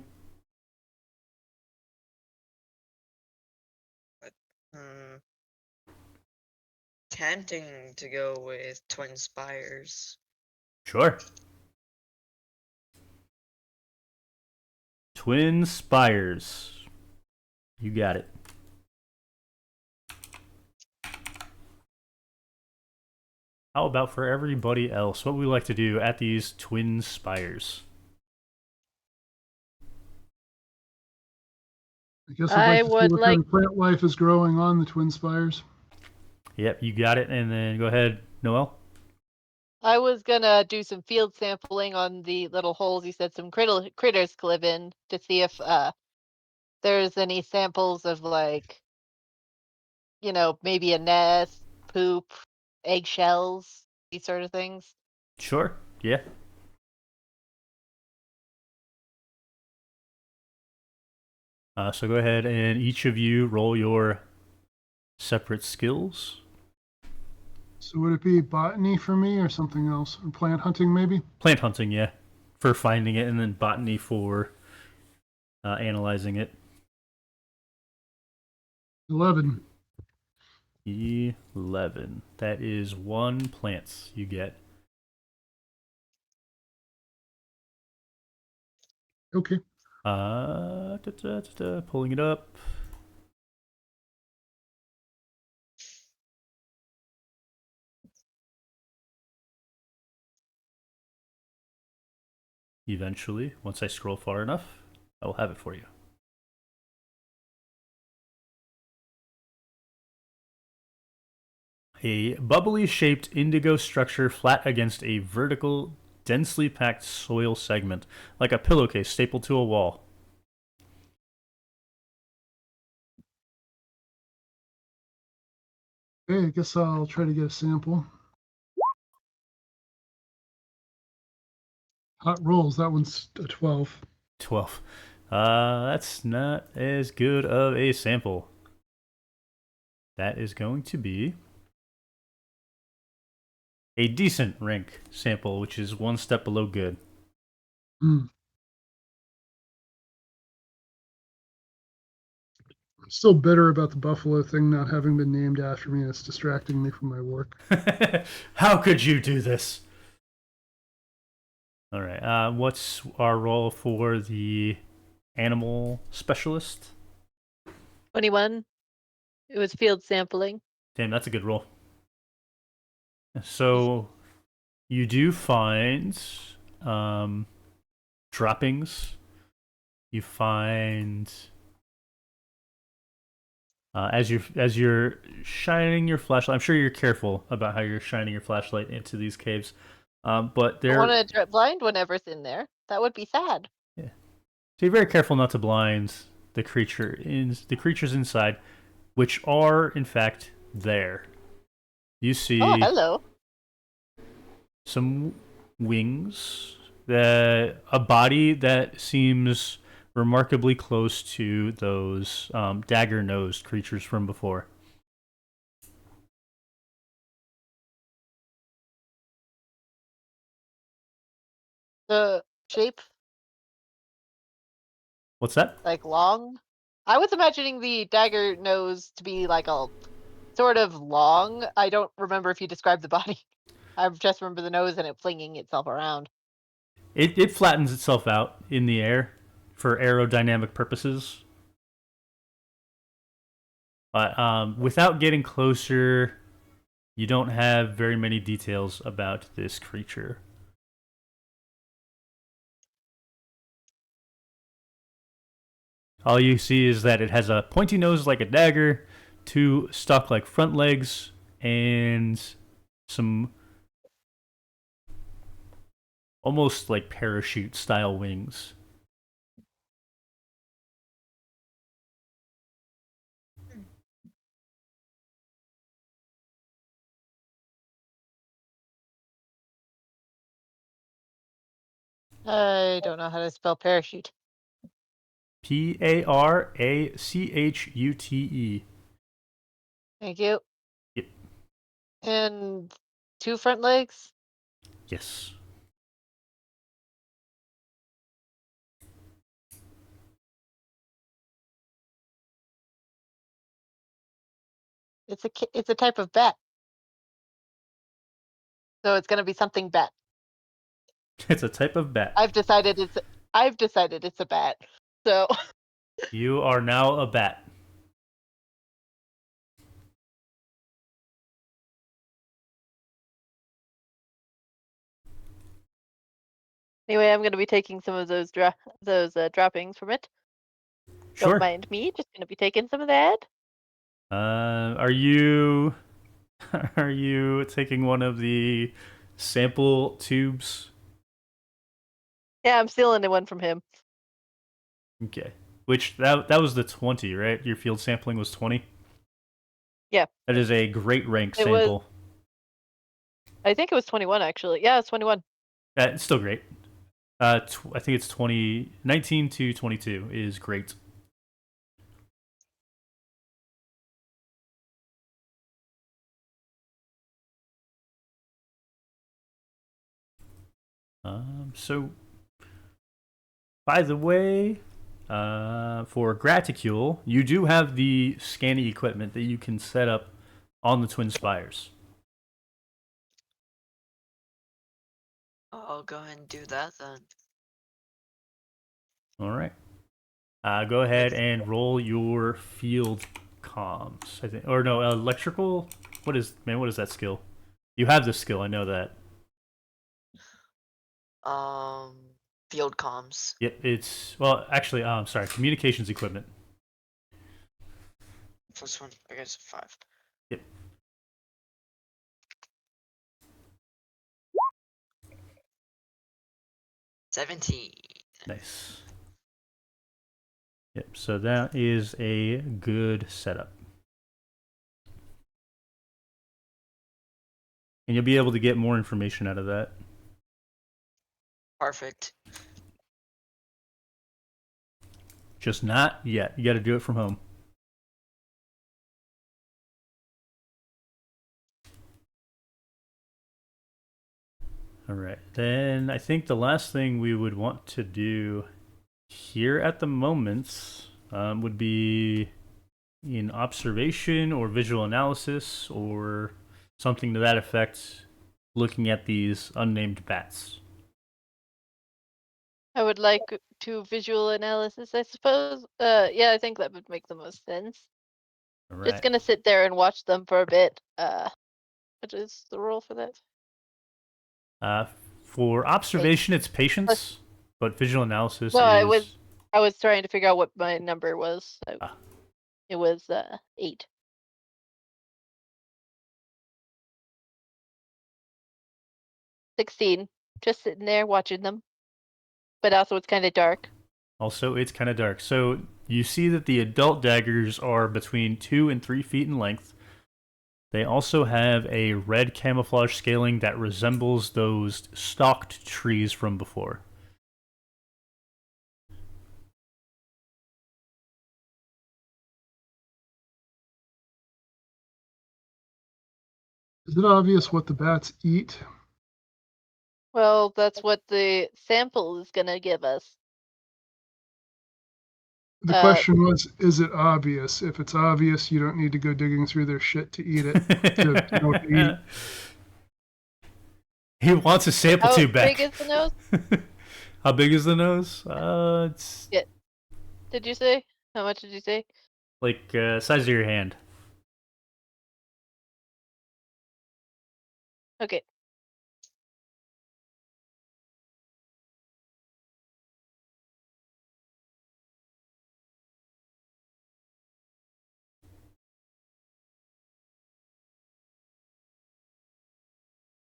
Hmm. Tempting to go with Twin Spires. Sure. Twin Spires. You got it. How about for everybody else? What we like to do at these Twin Spires? I guess I'd I like to see would what like kind of plant life is growing on the Twin Spires. Yep, you got it. And then go ahead, Noel. I was gonna do some field sampling on the little holes you said some critters could live in to see if there's any samples of like, maybe a nest, poop, eggshells, these sort of things. Sure. Yeah. So go ahead and each of you roll your separate skills. So would it be botany for me or something else? Or plant hunting maybe? Plant hunting, yeah, for finding it, and then botany for analyzing it. 11. 11. That is one plant you get. Okay. Pulling it up. Eventually, once I scroll far enough, I will have it for you. A bubbly shaped indigo structure flat against a vertical, densely packed soil segment, like a pillowcase stapled to a wall. Okay, I guess I'll try to get a sample. Hot rolls. That one's a 12. 12. That's not as good of a sample. That is going to be a decent rank sample, which is one step below good. I'm still bitter about the buffalo thing not having been named after me. It's distracting me from my work. How could you do this? All right. What's our role for the animal specialist? 21. It was field sampling. Damn, that's a good roll. So you do find droppings. You find as you're shining your flashlight. I'm sure you're careful about how you're shining your flashlight into these caves. But I there, want to blind whenever's in there. That would be sad. yeah. So you're very careful not to blind the creatures inside, which are in fact there. You see Oh, hello. some wings, a body that seems remarkably close to those dagger-nosed creatures from before. The shape, What's that? like long. I was imagining the dagger nose to be like a sort of long. I don't remember if you described the body. I just remember the nose and it flinging itself around. It flattens itself out in the air for aerodynamic purposes. But without getting closer, you don't have very many details about this creature. All you see is that it has a pointy nose like a dagger, two stalk-like front legs, and some almost like parachute-style wings. I don't know how to spell parachute. Parachute. Thank you. Yep. And two front legs. Yes. It's a type of bat. So it's going to be something bat. It's a type of bat. I've decided it's a bat. So You are now a bat. anyway, I'm going to be taking some of those droppings from it. Sure. Don't mind me. Just going to be taking some of that. Are you are you taking one of the sample tubes? Yeah, I'm stealing the one from him. Okay. Which that was the 20, right? Your field sampling was 20? Yeah. That is a great rank It was- sample. I think it was 21 actually. Yeah, it's 21. It's still great. I think it's 19 to 22 is great. So, by the way, for Graticule, you do have the scanning equipment that you can set up on the Twin Spires. I'll go ahead and do that then. All right. Go ahead and roll your field comms. I think, or no, electrical. What is that skill? You have this skill. I know that. Field comms. Yep. Actually, I'm sorry. Communications equipment. First one, I guess 5. Yep. 17. Nice. Yep, so that is a good setup. And you'll be able to get more information out of that. Perfect. Just not yet. You got to do it from home. All right. Then I think the last thing we would want to do here at the moment would be in observation or visual analysis or something to that effect, looking at these unnamed bats. I would like to visual analysis, I suppose. Yeah, I think that would make the most sense. All Just right. gonna sit there and watch them for a bit. What is the roll for that? For observation, it's patience, but visual analysis No, is. I was trying to figure out what my number was. Ah. It was 8. 16. Just sitting there watching them. But also it's kind of dark. Also, it's kind of dark. So you see that the adult daggers are between 2 and 3 feet in length. They also have a red camouflage scaling that resembles those stalked trees from before. Is it obvious what the bats eat? Well, that's what the sample is gonna give us. The question was, is it obvious? If it's obvious, you don't need to go digging through their shit to eat it. To know what they eat. He wants a sample How tube back. big is the nose? How big is the nose? It's Did you say? How much did you say? like size of your hand. Okay.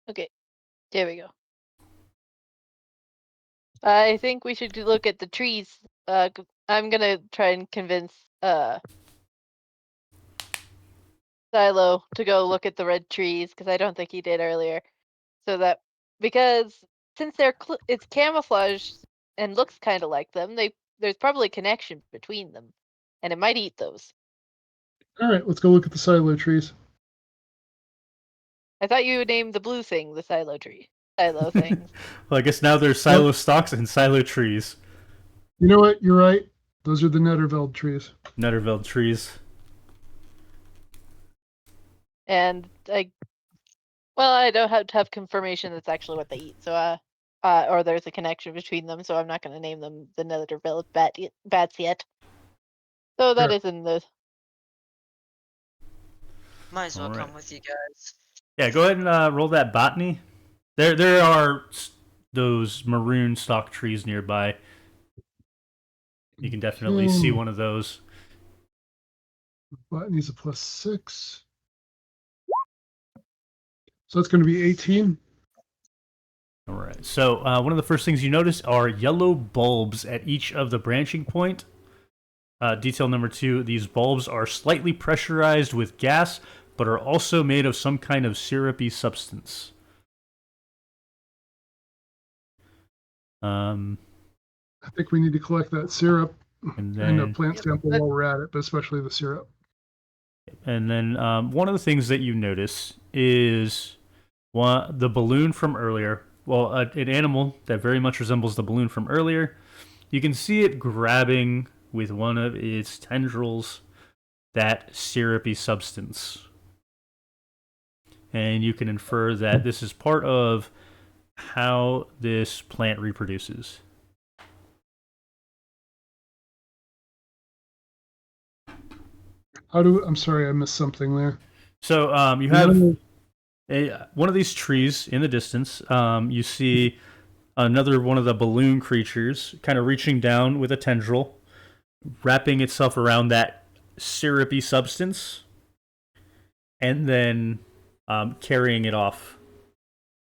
Okay. There we go. I think we should look at the trees. I'm gonna try and convince Silo to go look at the red trees because I don't think he did earlier. So that because since it's camouflaged and looks kind of like them, there's probably a connection between them, and it might eat those. All right, let's go look at the silo trees. I thought you would name the blue thing the silo tree. Silo things. Well, I guess now there's silo stalks and silo trees. You know what? You're right. Those are the Netterveld trees. Netterveld trees. And I don't have to have confirmation that's actually what they eat. So or there's a connection between them. So I'm not going to name them the Netherville bats yet. So that Sure. is in the. Might as well Alright. come with you guys. Yeah, go ahead and roll that botany. There are those maroon stalk trees nearby. You can definitely see one of those. Botany's a +6. So that's going to be 18. All right. So one of the first things you notice are yellow bulbs at each of the branching point. Detail number 2, these bulbs are slightly pressurized with gas, but are also made of some kind of syrupy substance. I think we need to collect that syrup And and a then, plant sample while we're at it, but especially the syrup. and then one of the things that you notice is the balloon from earlier. Well, an animal that very much resembles the balloon from earlier. You can see it grabbing with one of its tendrils that syrupy substance. And you can infer that this is part of how this plant reproduces. I'm sorry, I missed something there. So you have one of these trees in the distance. You see another one of the balloon creatures kind of reaching down with a tendril, wrapping itself around that syrupy substance, and then carrying it off.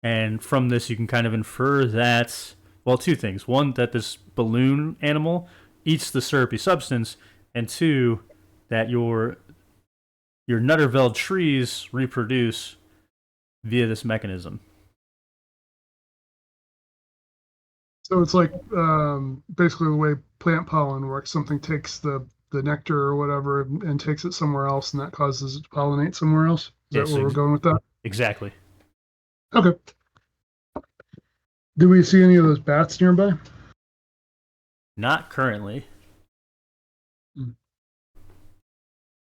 And from this, you can kind of infer that Well, two things. One, that this balloon animal eats the syrupy substance, and two, that your Nutterveld trees reproduce via this mechanism. So it's like basically the way plant pollen works. Something takes the nectar or whatever and takes it somewhere else, and that causes it to pollinate somewhere else. Is Yeah, that so where we're going with that? Exactly. Okay. Do we see any of those bats nearby? Not currently.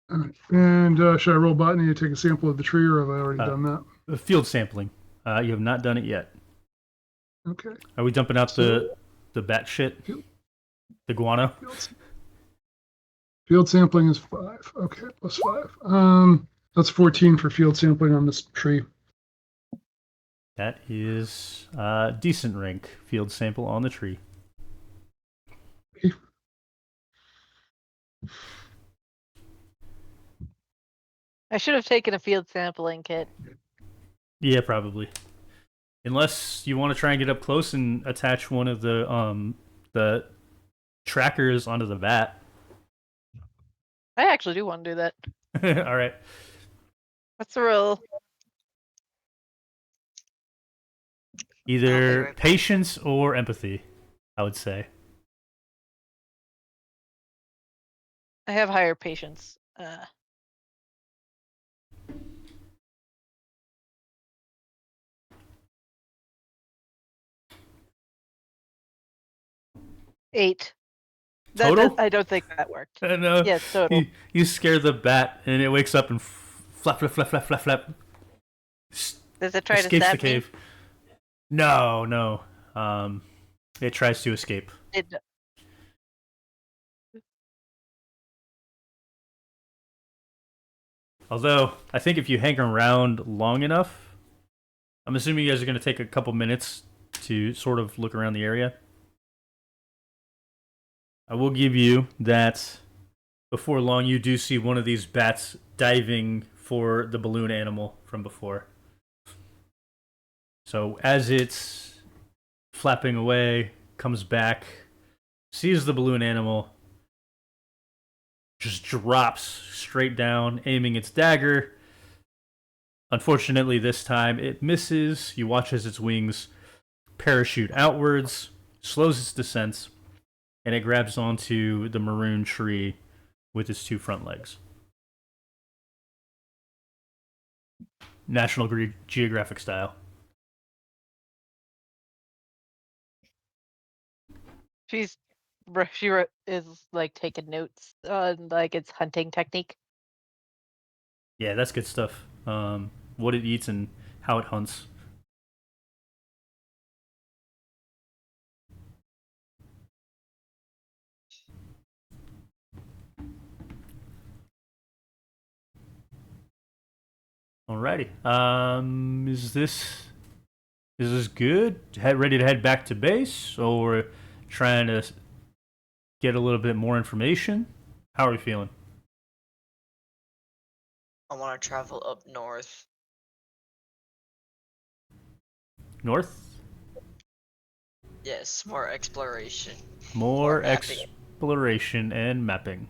All right. And should I roll botany to take a sample of the tree, or have I already done that? Field sampling. You have not done it yet. Okay. Are we dumping out the bat shit? The guano? Field sampling is 5. Okay, plus 5. That's 14 for field sampling on this tree. That is decent rank. Field sample on the tree. Okay. I should have taken a field sampling kit. Yeah, probably. Unless you want to try and get up close and attach one of the trackers onto the bat. I actually do want to do that. All right. What's the roll? Either right. patience or empathy, I would say. I have higher patience. 8. Total? I don't think that worked. No. Yes, total. You scare the bat, and it wakes up and flap, flap, flap, flap, flap, flap. Does it try to Escapes the stab me? cave. No. It tries to escape. Although, I think if you hang around long enough, I'm assuming you guys are going to take a couple minutes to sort of look around the area. I will give you that before long you do see one of these bats diving for the balloon animal from before. So as it's flapping away, comes back, sees the balloon animal, just drops straight down, aiming its dagger. Unfortunately, this time it misses. You watch as its wings parachute outwards, slows its descent, and it grabs onto the maroon tree with its 2 front legs. National Geographic style. She is like taking notes on like its hunting technique. Yeah, that's good stuff. What it eats and how it hunts. Alrighty. Is this good? Ready to head back to base, or trying to get a little bit more information? How are we feeling? I want to travel up north. North? Yes, more exploration. More mapping. exploration and mapping.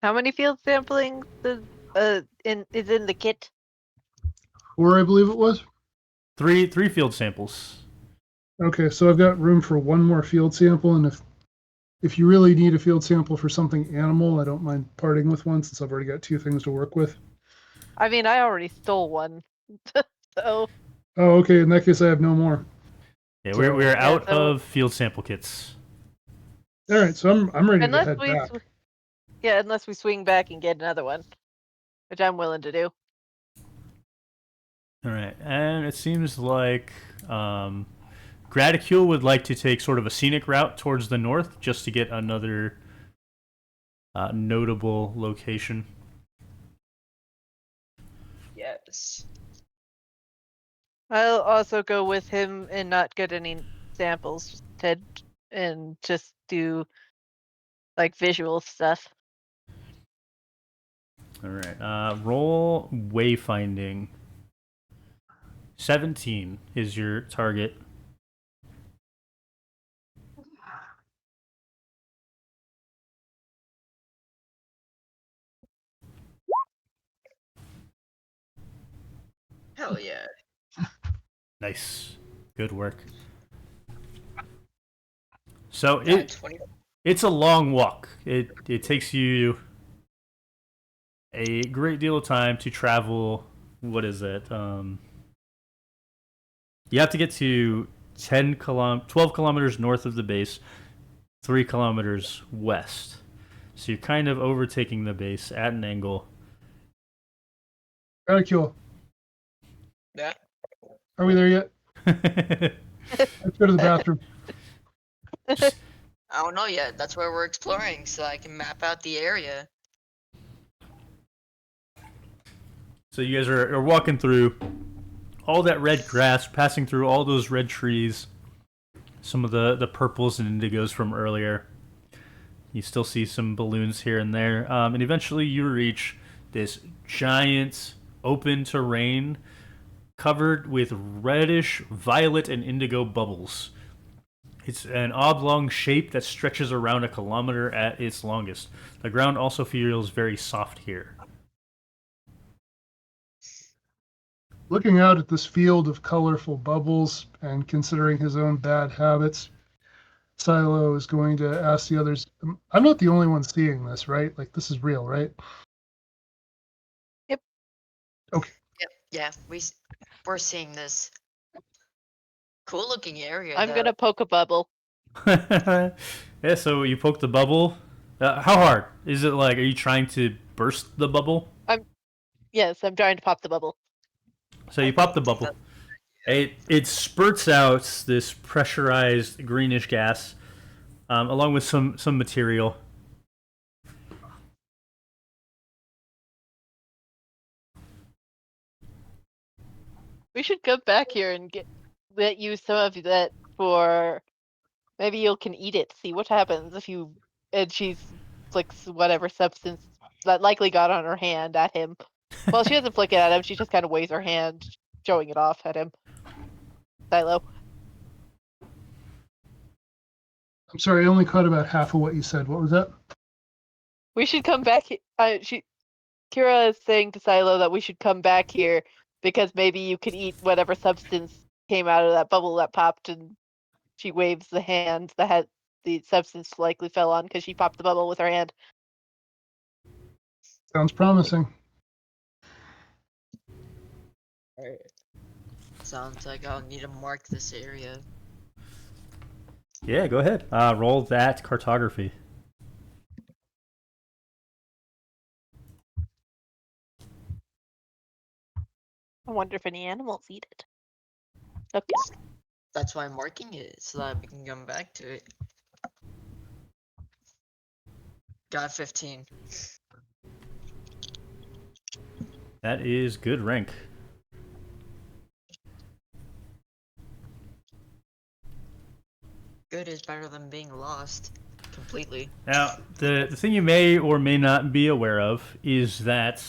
How many field samplings is in the kit? 4, I believe it was. Three field samples. Okay, so I've got room for one more field sample, and if you really need a field sample for something animal, I don't mind parting with one since I've already got 2 things to work with. I mean, I already stole one, so. Oh, okay. In that case, I have no more. Yeah, So- we're Yeah, out so- of field sample kits. All right, so I'm ready to Unless head we, back. unless we swing back and get another one, which I'm willing to do. All right, and it seems like Graticule would like to take sort of a scenic route towards the north just to get another notable location. Yes. I'll also go with him and not get any samples, Ted, and just do like visual stuff. All right, roll wayfinding. 17 is your target. Hell yeah. Nice. Good work. So Got 20. it's a long walk. It takes you a great deal of time to travel. What is it? You have to get to 12 kilometers north of the base, 3 kilometers west. So you're kind of overtaking the base at an angle. Radicule, Yeah. are we there yet? Let's go to the bathroom. I don't know yet. That's where we're exploring, so I can map out the area. So you guys are walking through all that red grass, passing through all those red trees, some of the purples and indigos from earlier. You still see some balloons here and there. And eventually you reach this giant open terrain covered with reddish, violet, and indigo bubbles. It's an oblong shape that stretches around a kilometer at its longest. The ground also feels very soft here. Looking out at this field of colorful bubbles and considering his own bad habits, Silo is going to ask the others, I'm not the only one seeing this, right? Like, this is real, right? Yep. Okay. Yep. Yeah. We're seeing this cool looking area. I'm though. gonna poke a bubble. Yeah, so you poke the bubble. How hard? Is it like, are you trying to burst the bubble? Yes, I'm trying to pop the bubble. So you pop the bubble. It spurts out this pressurized greenish gas, along with some material. We should come back here and let you some of that for maybe you can eat it. See what happens if you and she flicks whatever substance that likely got on her hand at him. Well, she doesn't flick it at him. She just kind of waves her hand, showing it off at him. Silo. I'm sorry, I only caught about half of what you said. What was that? We should come back. Kira is saying to Silo that we should come back here because maybe you can eat whatever substance came out of that bubble that popped, and she waves the hand that had the substance likely fell on because she popped the bubble with her hand. Sounds promising. Alright. Sounds like I'll need to mark this area. Yeah, go ahead. Roll that cartography. I wonder if any animals eat it. Okay. That's why I'm marking it, so that we can come back to it. Got 15. That is good rank. Good is better than being lost completely. Now, the thing you may or may not be aware of is that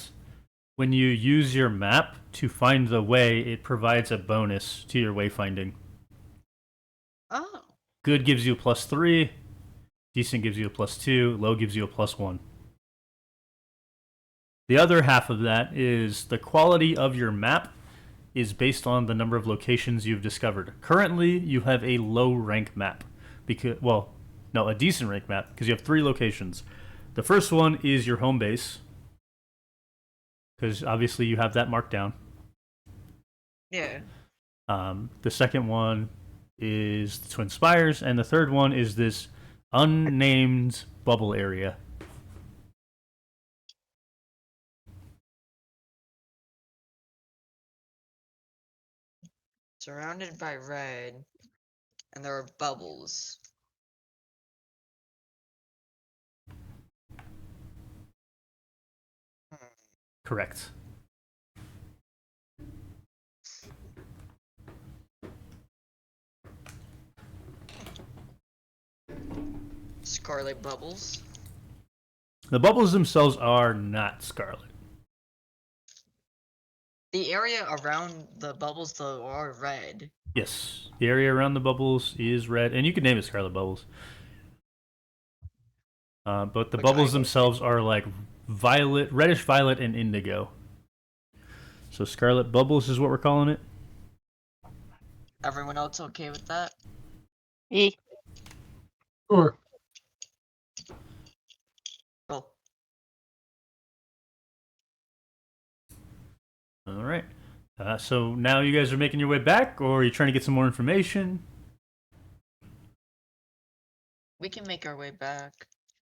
when you use your map to find the way, it provides a bonus to your wayfinding. Oh. Good gives you a +3, decent gives you a +2, low gives you a +1. The other half of that is the quality of your map is based on the number of locations you've discovered. Currently, you have a low rank map. A decent rank map, because you have 3 locations. The first one is your home base, because obviously you have that marked down. Yeah. The second one is the Twin Spires, and the third one is this unnamed bubble area. Surrounded by red, and there are bubbles. Correct. Scarlet bubbles. The bubbles themselves are not scarlet. The area around the bubbles though are red. Yes, the area around the bubbles is red, and you can name it Scarlet Bubbles. But the Which bubbles I themselves are like violet, reddish violet, and indigo. So Scarlet Bubbles is what we're calling it. Everyone else okay with that? E. Sure. Cool. All right. So now you guys are making your way back, or are you trying to get some more information? We can make our way back.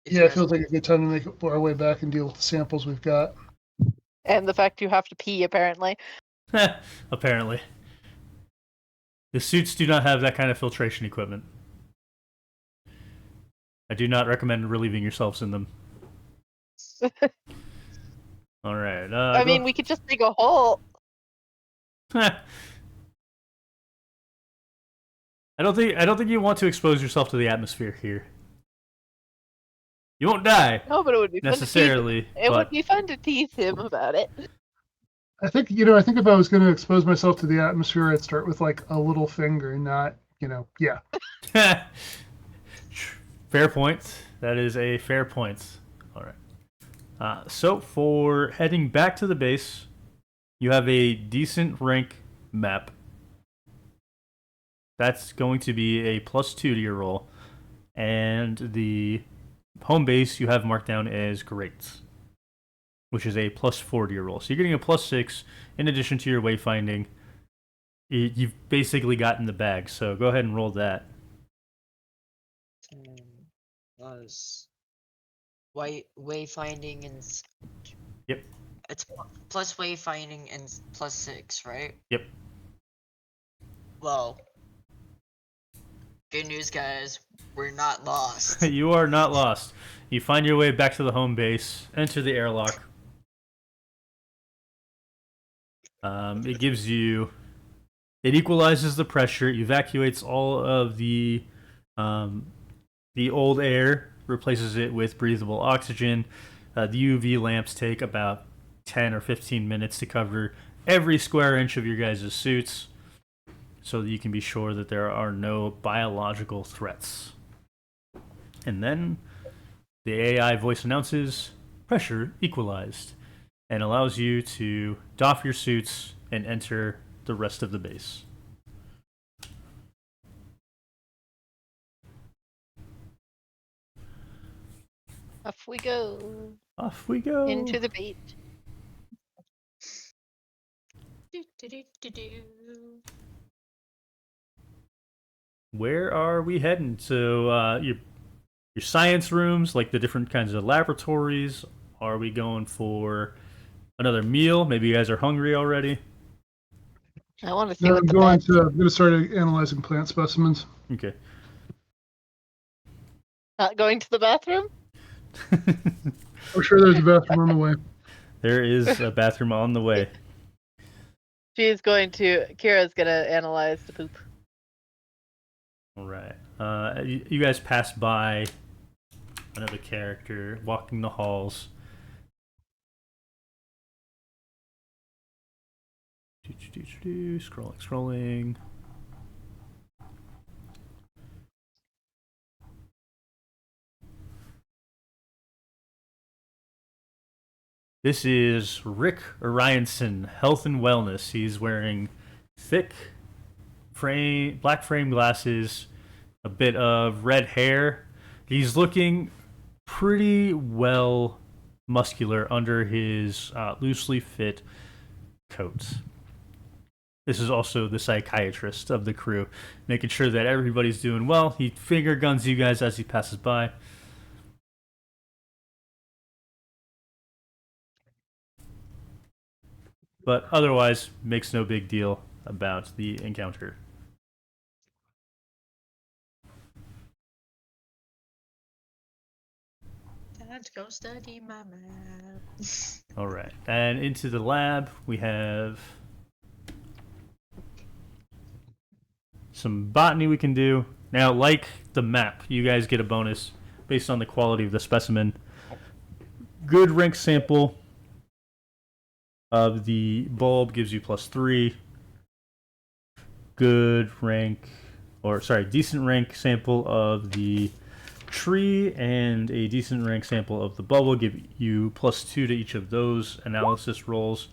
if Yeah, you it guys feels like want. a good time to make our way back and deal with the samples we've got. And the fact you have to pee, apparently. Apparently. The suits do not have that kind of filtration equipment. I do not recommend relieving yourselves in them. All right. I mean, we could just dig a hole. I don't think you want to expose yourself to the atmosphere here. You won't die No, but it would be necessarily, fun to tease. It would but be fun to tease him about it. I think if I was going to expose myself to the atmosphere, I'd start with like a little finger, not yeah. fair point. That is a fair point. All right. So for heading back to the base, you have a decent rank map. That's going to be a +2 to your roll, and the home base you have marked down as great, which is a +4 to your roll. So you're getting a +6 in addition to your wayfinding. You've basically gotten the bag. So go ahead and roll that. Plus white wayfinding and Yep. it's plus wayfinding and +6, right? Yep. Well, good news, guys. We're not lost. You are not lost. You find your way back to the home base, enter the airlock. It equalizes the pressure, evacuates all of the old air, replaces it with breathable oxygen. The UV lamps take about 10 or 15 minutes to cover every square inch of your guys' suits, so that you can be sure that there are no biological threats. And then the AI voice announces pressure equalized and allows you to doff your suits and enter the rest of the base. Off we go. Off we go. Into the beach. Where are we heading? So your science rooms, like the different kinds of laboratories. Are we going for another meal? Maybe you guys are hungry already. I want to see No, what I'm the going bed. to start analyzing plant specimens. Okay. Not going to the bathroom? I'm sure there's a bathroom on the way. There is a bathroom on the way. Kira's gonna analyze the poop. All right. You guys pass by another character walking the halls. Scrolling. This is Rick Orianson, Health and Wellness. He's wearing thick black frame glasses, a bit of red hair. He's looking pretty well muscular under his loosely fit coat. This is also the psychiatrist of the crew, making sure that everybody's doing well. He finger guns you guys as he passes by. But otherwise, makes no big deal about the encounter. Let's go study my map. All right, and into the lab we have some botany we can do. Now, like the map, you guys get a bonus based on the quality of the specimen. Good rank sample. of the bulb gives you +3. Good rank, or sorry, decent rank sample of the tree and a decent rank sample of the bubble give you +2 to each of those analysis rolls.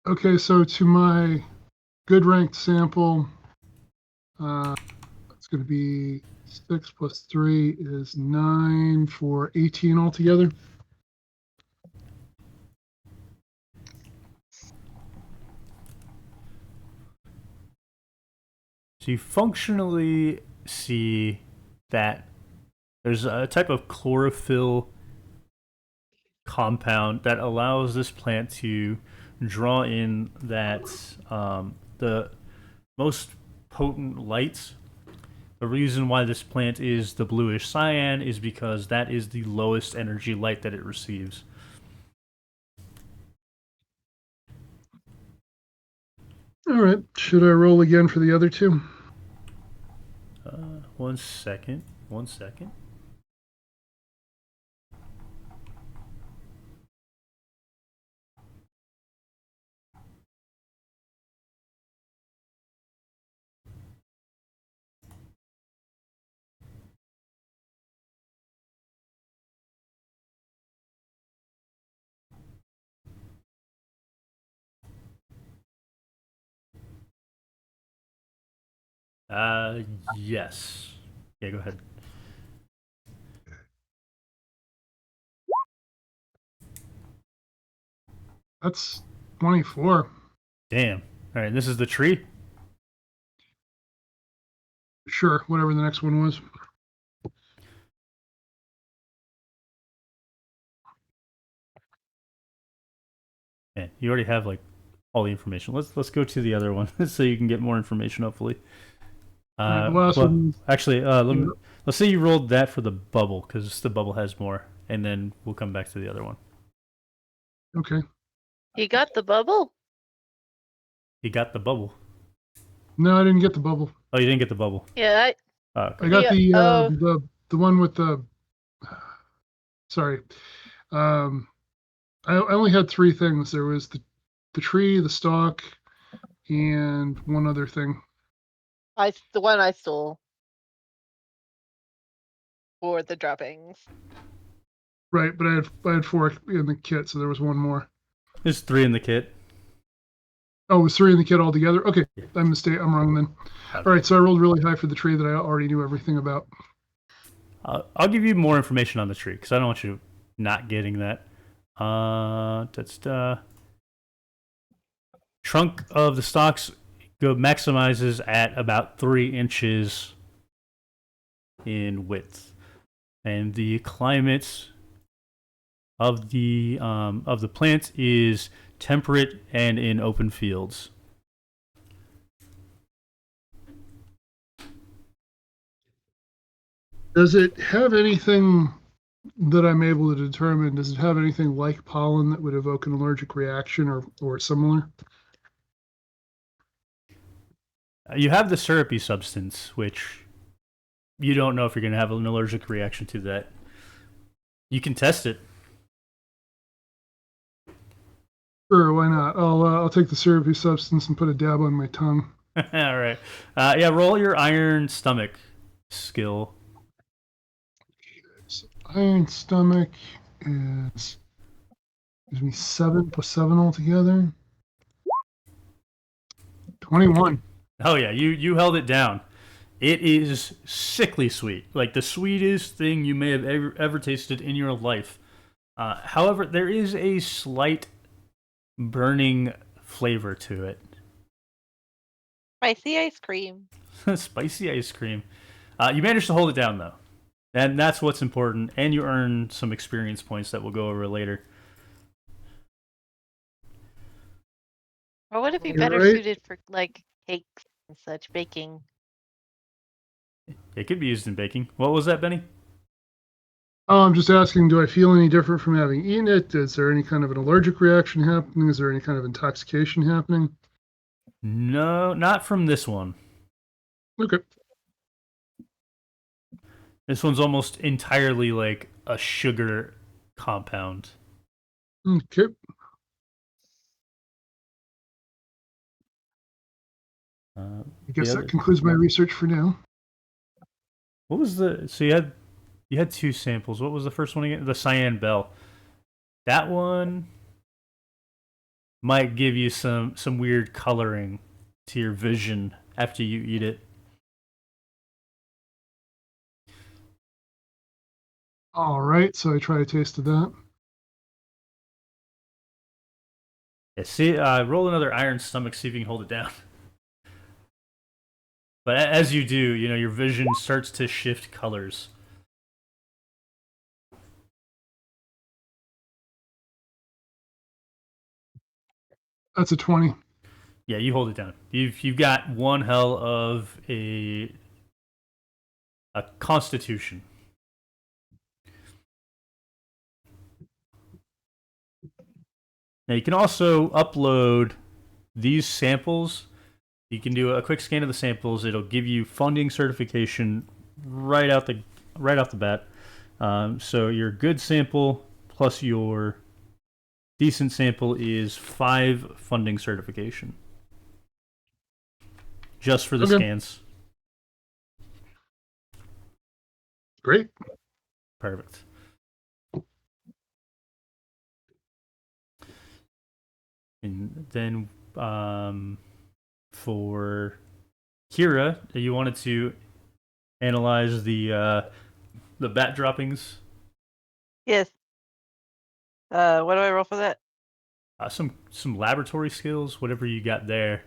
Okay, so to my good ranked sample, it's going to be 6 + 3 is 9 for 18 altogether. So you functionally see that there's a type of chlorophyll compound that allows this plant to draw in that the most potent light. The reason why this plant is the bluish cyan is because that is the lowest energy light that it receives. All right. Should I roll again for the other two? 1 second. 1 second. Yes. Yeah, go ahead. That's 24. Damn. All right, this is the tree. Sure, whatever the next one was. Yeah, you already have like all the information. Let's go to the other one so you can get more information. Hopefully. Right, the last one. Actually, let's say you rolled that for the bubble because the bubble has more, and then we'll come back to the other one. Okay. He got the bubble? You got the bubble. No, I didn't get the bubble. Oh, you didn't get the bubble. Yeah, Okay. I got Yeah, the one with the. Sorry, I only had three things. There was the tree, the stalk, and one other thing. the one I stole for the droppings. Right, but I had four in the kit, so there was one more. There's 3 in the kit. Oh, it was 3 in the kit altogether. Okay, I'm wrong then. Okay. All right, so I rolled really high for the tree that I already knew everything about. I'll give you more information on the tree because I don't want you not getting that. That's the trunk of the stalks maximizes at about 3 inches in width, and the climate of the plant is temperate and in open fields. Does it have anything that I'm able to determine? Does it have anything like pollen that would evoke an allergic reaction or similar? You have the syrupy substance, which you don't know if you're going to have an allergic reaction to that. You can test it. Sure, why not? I'll take the syrupy substance and put a dab on my tongue. All right. Yeah, roll your iron stomach skill. So iron stomach is gives me 7 + 7 altogether. 21. Oh yeah, you held it down. It is sickly sweet, like the sweetest thing you may have ever tasted in your life. However, there is a slight burning flavor to it. Spicy ice cream. Spicy ice cream. You managed to hold it down though, and that's what's important. And you earn some experience points that we'll go over later. Or would it be You're better right. suited for like cakes and such baking? It could be used in baking. What was that, Benny? Oh, I'm just asking, do I feel any different from having eaten it? Is there any kind of an allergic reaction happening? Is there any kind of intoxication happening? No, not from this one. Okay. This one's almost entirely like a sugar compound. Okay. I guess that concludes my research for now. What was the? So you had two samples. What was the first one again? The cyan bell. That one might give you some weird coloring to your vision after you eat it. All right, so I try a taste of that. Yeah, see, roll another iron stomach. See if you can hold it down. But as you do, you know your vision starts to shift colors. That's a 20. Yeah, you hold it down. You've got one hell of a constitution. Now you can also upload these samples. You can do a quick scan of the samples. It'll give you funding certification right off the bat. So your good sample plus your decent sample is 5 funding certification just for the Okay. scans. Great. Perfect. And then for Kira, you wanted to analyze the bat droppings. Yes. What do I roll for that? Some laboratory skills, whatever you got there.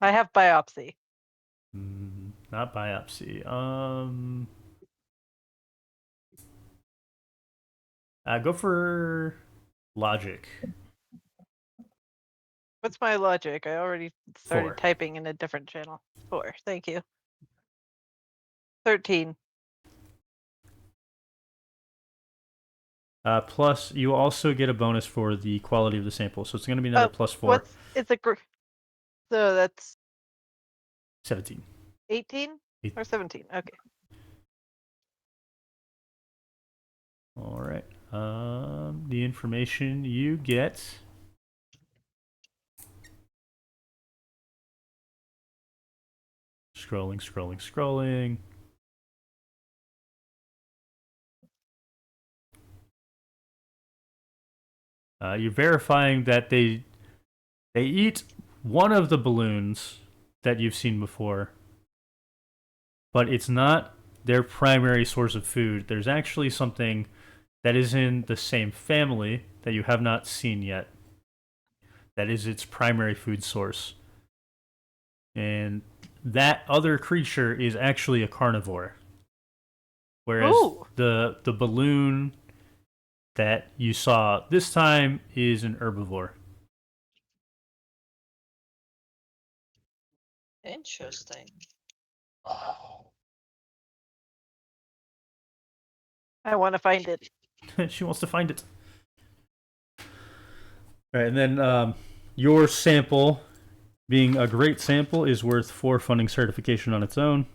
I have biopsy. Not biopsy. Go for logic. What's my logic? I already started 4. typing in a different channel. 4. Thank you. 13. Plus, you also get a bonus for the quality of the sample, so it's going to be another plus 4. It's a so that's 17. 18 or 17. Okay. All right. The information you get. Scrolling. You're verifying that they eat one of the balloons that you've seen before, but it's not their primary source of food. There's actually something that is in the same family that you have not seen yet. That is its primary food source. And that other creature is actually a carnivore. Whereas the balloon that you saw this time is an herbivore. Interesting. I want to find it. She wants to find it. All right, and then your sample, being a great sample, is worth 4 funding certification on its own.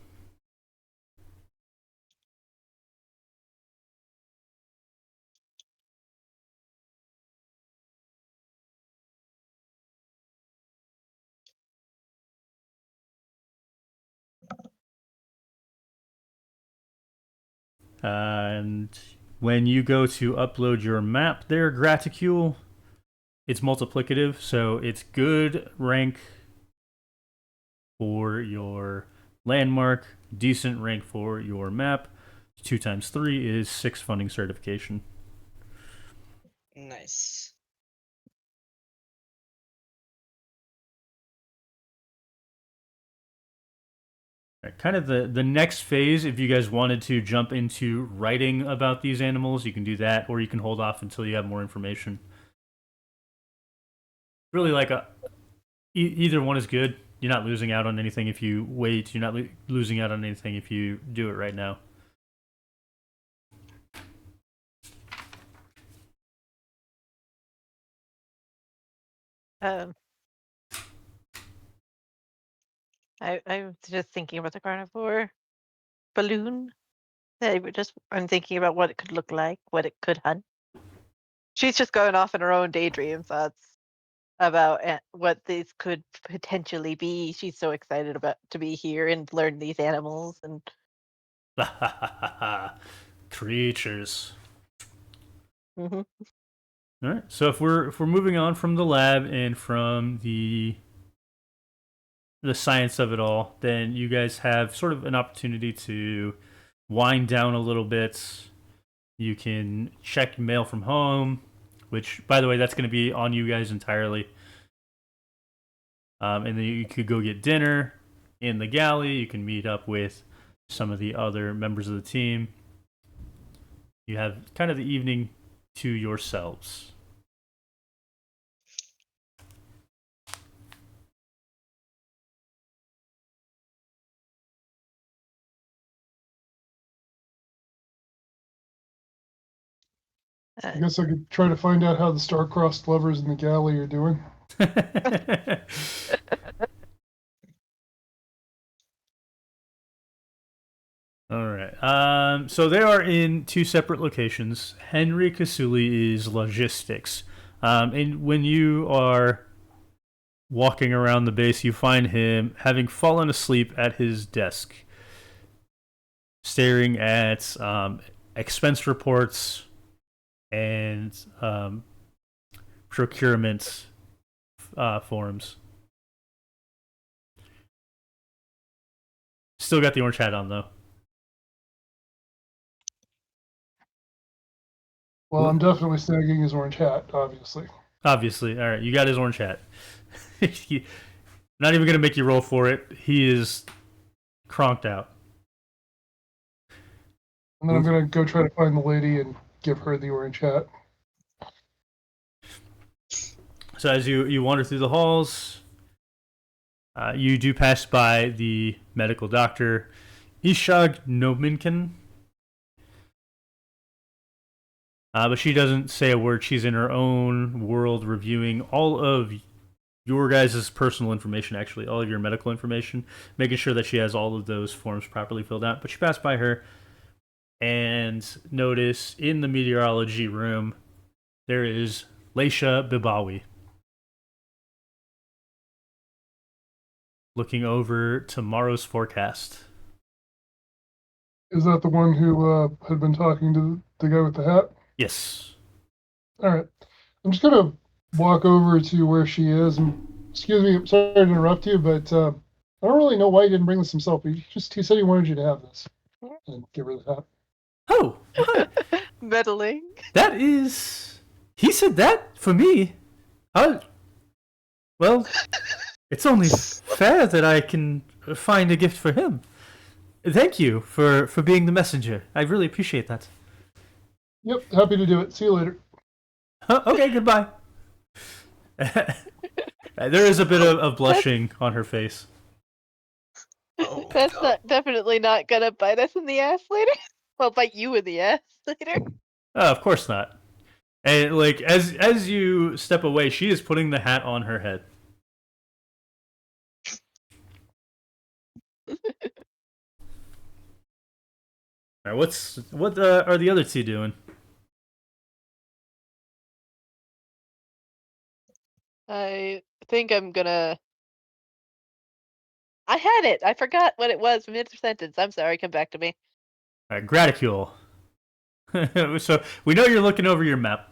And when you go to upload your map there, Graticule, it's multiplicative, so it's good rank for your landmark, decent rank for your map. 2 times 3 is 6 funding certification. Nice. Right, kind of the next phase, if you guys wanted to jump into writing about these animals, you can do that, or you can hold off until you have more information. Really, like either one is good. You're not losing out on anything if you wait. You're not losing out on anything if you do it right now. I'm just thinking about the carnivore balloon. I'm thinking about what it could look like, what it could hunt. She's just going off in her own daydream thoughts about what these could potentially be. She's so excited about to be here and learn these animals and Creatures. hmm All right. So if we're moving on from the lab and from the science of it all, then you guys have sort of an opportunity to wind down a little bit. You can check mail from home, which, by the way, that's going to be on you guys entirely. And then you could go get dinner in the galley. You can meet up with some of the other members of the team. You have kind of the evening to yourselves. I guess I could try to find out how the star-crossed lovers in the galley are doing. All right. So they are in two separate locations. Henry Kasuli is logistics. And when you are walking around the base, you find him having fallen asleep at his desk, staring at expense reports and procurement forms. Still got the orange hat on, though. Well, I'm definitely snagging his orange hat, obviously. Obviously. All right, you got his orange hat. Not even going to make you roll for it. He is cronked out. And then I'm going to go try to find the lady and give her the orange hat. So as you wander through the halls, you do pass by the medical doctor, Ishag Nominkin. But she doesn't say a word. She's in her own world reviewing all of your guys' personal information, actually, all of your medical information, making sure that she has all of those forms properly filled out. But you pass by her and notice in the meteorology room there is Leisha Bibawi looking over tomorrow's forecast. Is that the one who had been talking to the guy with the hat? Yes. All right. I'm just going to walk over to where she is. And, excuse me, I'm sorry to interrupt you, but I don't really know why he didn't bring this himself. He said he wanted you to have this. And give her the hat. Oh, what? meddling. That is. He said that for me. Well, it's only fair that I can find a gift for him. Thank you for being the messenger. I really appreciate that. Yep, happy to do it. See you later. Okay, goodbye. There is a bit of blushing on her face. Oh, That's God. definitely not gonna bite us in the ass later. Well, bite you in the ass later. Of course not. And like as you step away, she is putting the hat on her head. All right, what are the other two doing? I think I'm gonna. I had it. I forgot what it was mid sentence. I'm sorry. Come back to me. All right, graticule. So we know you're looking over your map.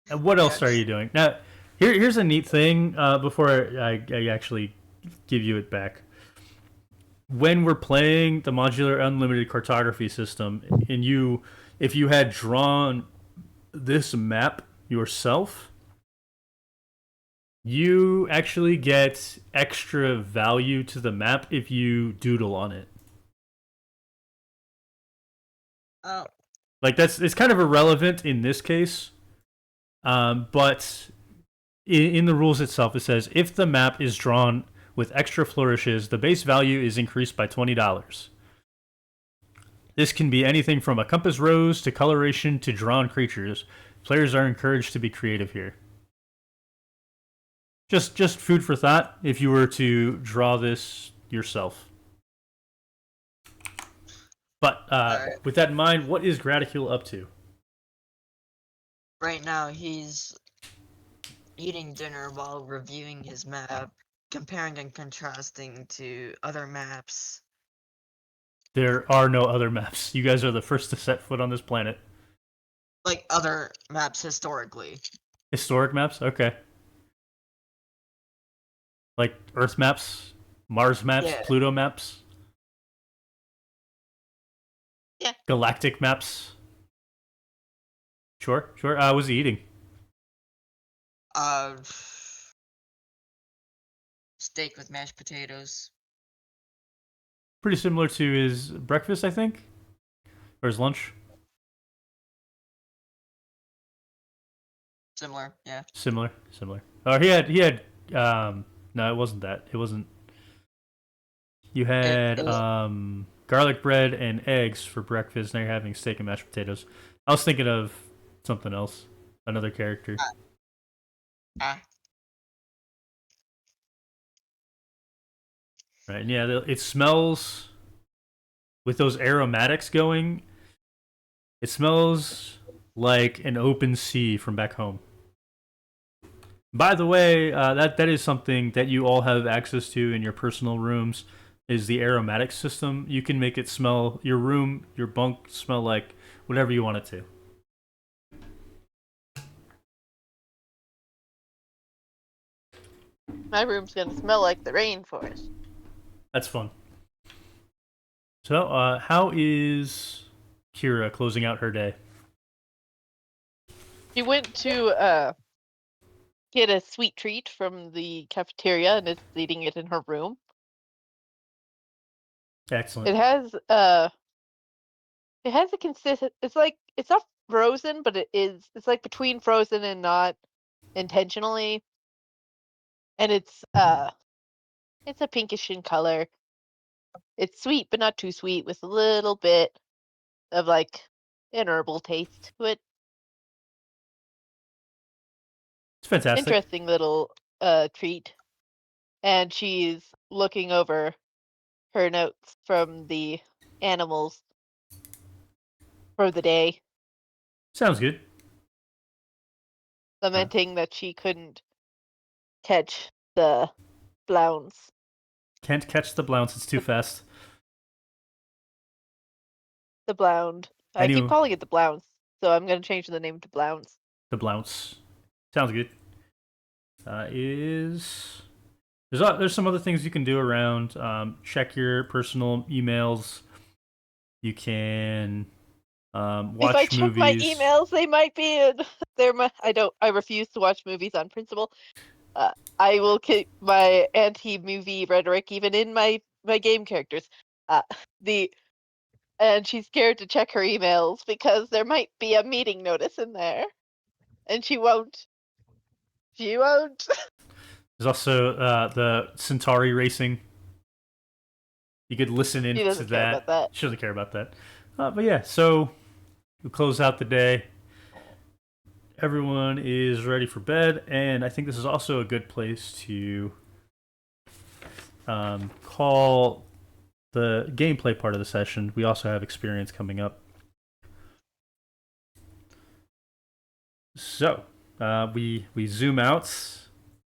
And what else are you doing? Now, here's a neat thing. Before I actually give you it back, when we're playing the modular unlimited cartography system, and if you had drawn this map yourself, you actually get extra value to the map if you doodle on it. Oh, Like it's kind of irrelevant in this case, but in the rules itself, it says if the map is drawn with extra flourishes, the base value is increased by $20. This can be anything from a compass rose to coloration to drawn creatures. Players are encouraged to be creative here. Just food for thought if you were to draw this yourself. But Alright. with that in mind, what is Graticule up to? Right now, he's eating dinner while reviewing his map, comparing and contrasting to other maps. There are no other maps. You guys are the first to set foot on this planet. Like other maps historically. Historic maps? Okay. Like Earth maps, Mars maps, Yeah. Pluto maps? Yeah. Galactic maps? Sure, sure. Was he eating? Uh, steak with mashed potatoes. Pretty similar to his breakfast, I think? Or his lunch? Similar, yeah. Similar, similar. Oh, no, it wasn't that. It wasn't. You had It was, garlic bread and eggs for breakfast. Now you're having steak and mashed potatoes. I was thinking of something else, another character. ah, Right? And yeah, it smells with those aromatics going. It smells like an open sea from back home. By the way, that is something that you all have access to in your personal rooms. Is the aromatic system? You can make it smell your room, your bunk smell like whatever you want it to. My room's gonna smell like the rainforest. That's fun. So, how is Kira closing out her day? She went to get a sweet treat from the cafeteria and is eating it in her room. Excellent. It has a consistent. It's not frozen, but it's like between frozen and not intentionally, and it's a pinkish in color. It's sweet, but not too sweet, with a little bit of like an herbal taste to it. It's fantastic. Interesting little treat. And she's looking over her notes from the animals for the day, Sounds good. lamenting that she couldn't catch the Blounds. Can't catch the blounce, it's too fast. The Blound. I keep Anyway, calling it the Blounds, so I'm gonna change the name to Blounds. the blounce. Sounds good. There's some other things you can do around. Check your personal emails. You can If I watch check my movies. emails, they might be in there. I refuse to watch movies on principle. I will keep my anti-movie rhetoric even in my game characters. Uh, the and she's scared to check her emails because there might be a meeting notice in there, and she won't. She won't. There's also the Centauri racing. You could listen in She to doesn't care about that. that. She doesn't care about that. But yeah, so we close out the day. Everyone is ready for bed, and I think this is also a good place to call the gameplay part of the session. We also have experience coming up. So we zoom out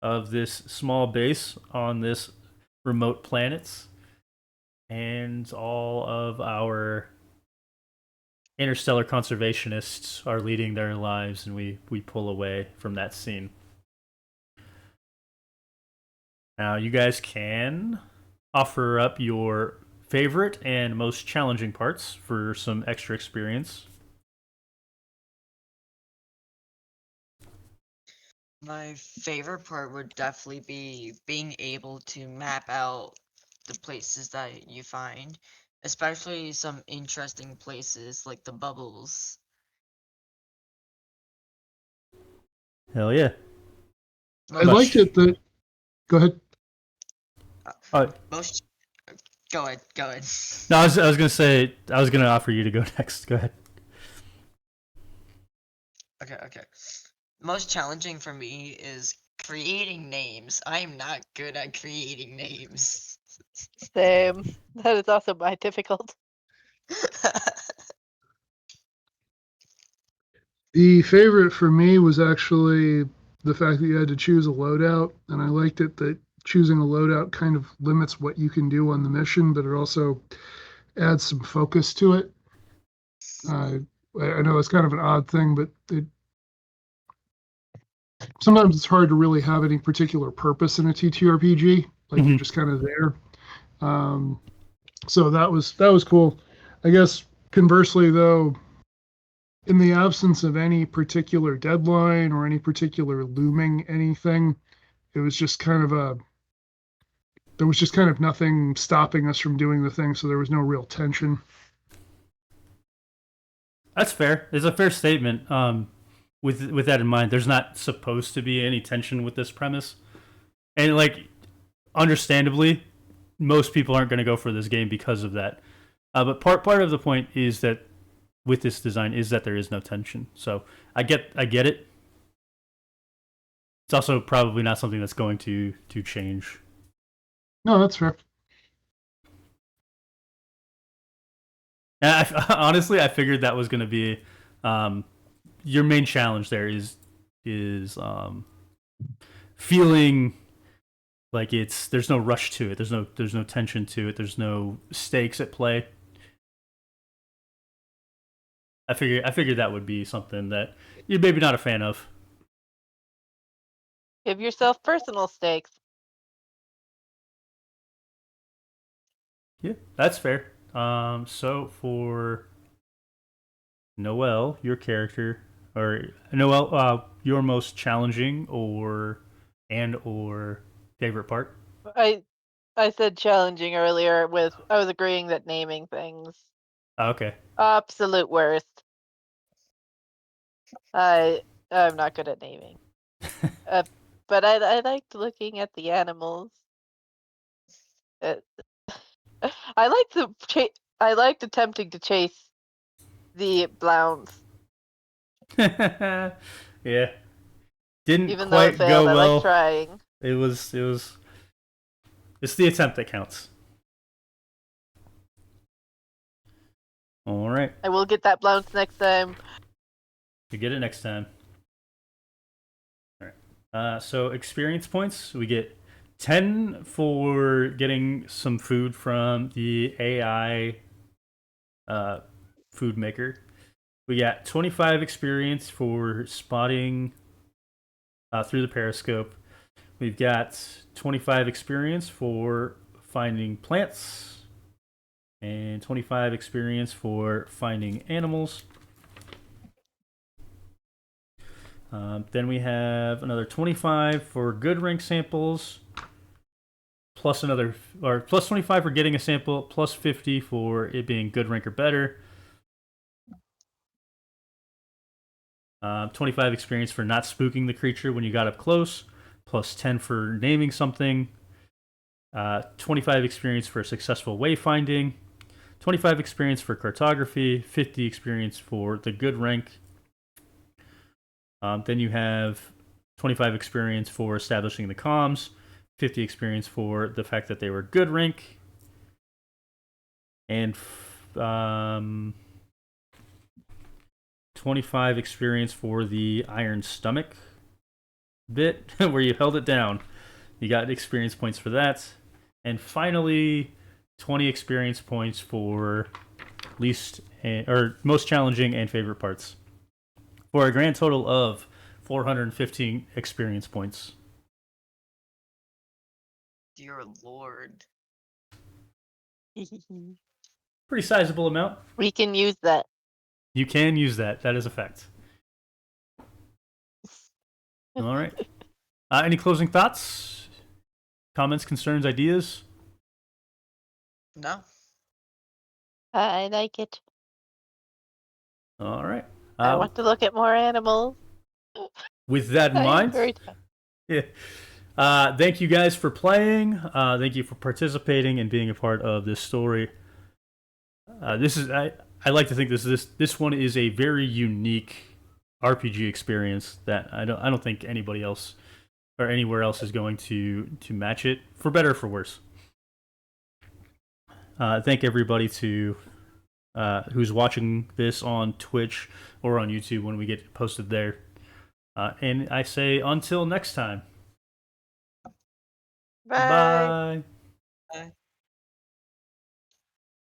of this small base on this remote planet, and all of our interstellar conservationists are leading their lives, and we pull away from that scene. Now, you guys can offer up your favorite and most challenging parts for some extra experience. my favorite part would definitely be being able to map out the places that you find, especially some interesting places like the bubbles. Hell yeah. I liked it that. Go ahead. Most. Go ahead. Go ahead. No, I was gonna say I was gonna offer you to go next. Go ahead. Okay. Okay. Most challenging for me is creating names. I am not good at creating names. Same. That is also my difficult. The favorite for me was actually the fact that you had to choose a loadout, and I liked it that choosing a loadout kind of limits what you can do on the mission, but it also adds some focus to it. I know it's kind of an odd thing, but sometimes it's hard to really have any particular purpose in a TTRPG. Like you're just kind of there. So that was cool. I guess conversely, though, in the absence of any particular deadline or any particular looming anything, it was just kind of there was just kind of nothing stopping us from doing the thing, so there was no real tension. That's fair. It's a fair statement. With that in mind, there's not supposed to be any tension with this premise, and like, understandably, most people aren't going to go for this game because of that. But part of the point is that with this design is that there is no tension. So I get it. It's also probably not something that's going to change. No, that's fair. And honestly, I figured that was going to be your main challenge. There is feeling like there's no rush to it. There's no tension to it. There's no stakes at play. I figured that would be something that you're maybe not a fan of. Give yourself personal stakes. Yeah, that's fair. So for Noelle, your character, or Noelle, your most challenging or favorite part? I said challenging earlier. I was agreeing that naming things. Okay. Absolute worst. I'm not good at naming. But I liked looking at the animals. I liked attempting to chase the Blounds. Yeah. Didn't Even though it quite failed, go I well. like trying. It was. It's the attempt that counts. All right. I will get that Blounce next time. You get it next time. All right. So experience points. We get 10 for getting some food from the AI food maker. We got 25 experience for spotting through the periscope. We've got 25 experience for finding plants and 25 experience for finding animals. Then we have another 25 for good rank samples, plus 25 for getting a sample, plus 50 for it being good rank or better. 25 experience for not spooking the creature when you got up close, plus 10 for naming something. 25 experience for successful wayfinding. 25 experience for cartography. 50 experience for the good rank. Then you have 25 experience for establishing the comms, 50 experience for the fact that they were good rank, and 25 experience for the iron stomach bit where you held it down. You got experience points for that. And finally, 20 experience points for most challenging and favorite parts, for a grand total of 415 experience points. Dear Lord. Pretty sizable amount. We can use that. You can use that. That is a fact. All right. Any closing thoughts? Comments, concerns, ideas? No. I like it. All right. I want to look at more animals. With that in mind, yeah. Thank you guys for playing. Thank you for participating and being a part of this story. I like to think this one is a very unique RPG experience that I don't think anybody else or anywhere else is going to match it, for better or for worse. Thank everybody to who's watching this on Twitch or on YouTube when we get posted there. And I say until next time. Bye. Bye.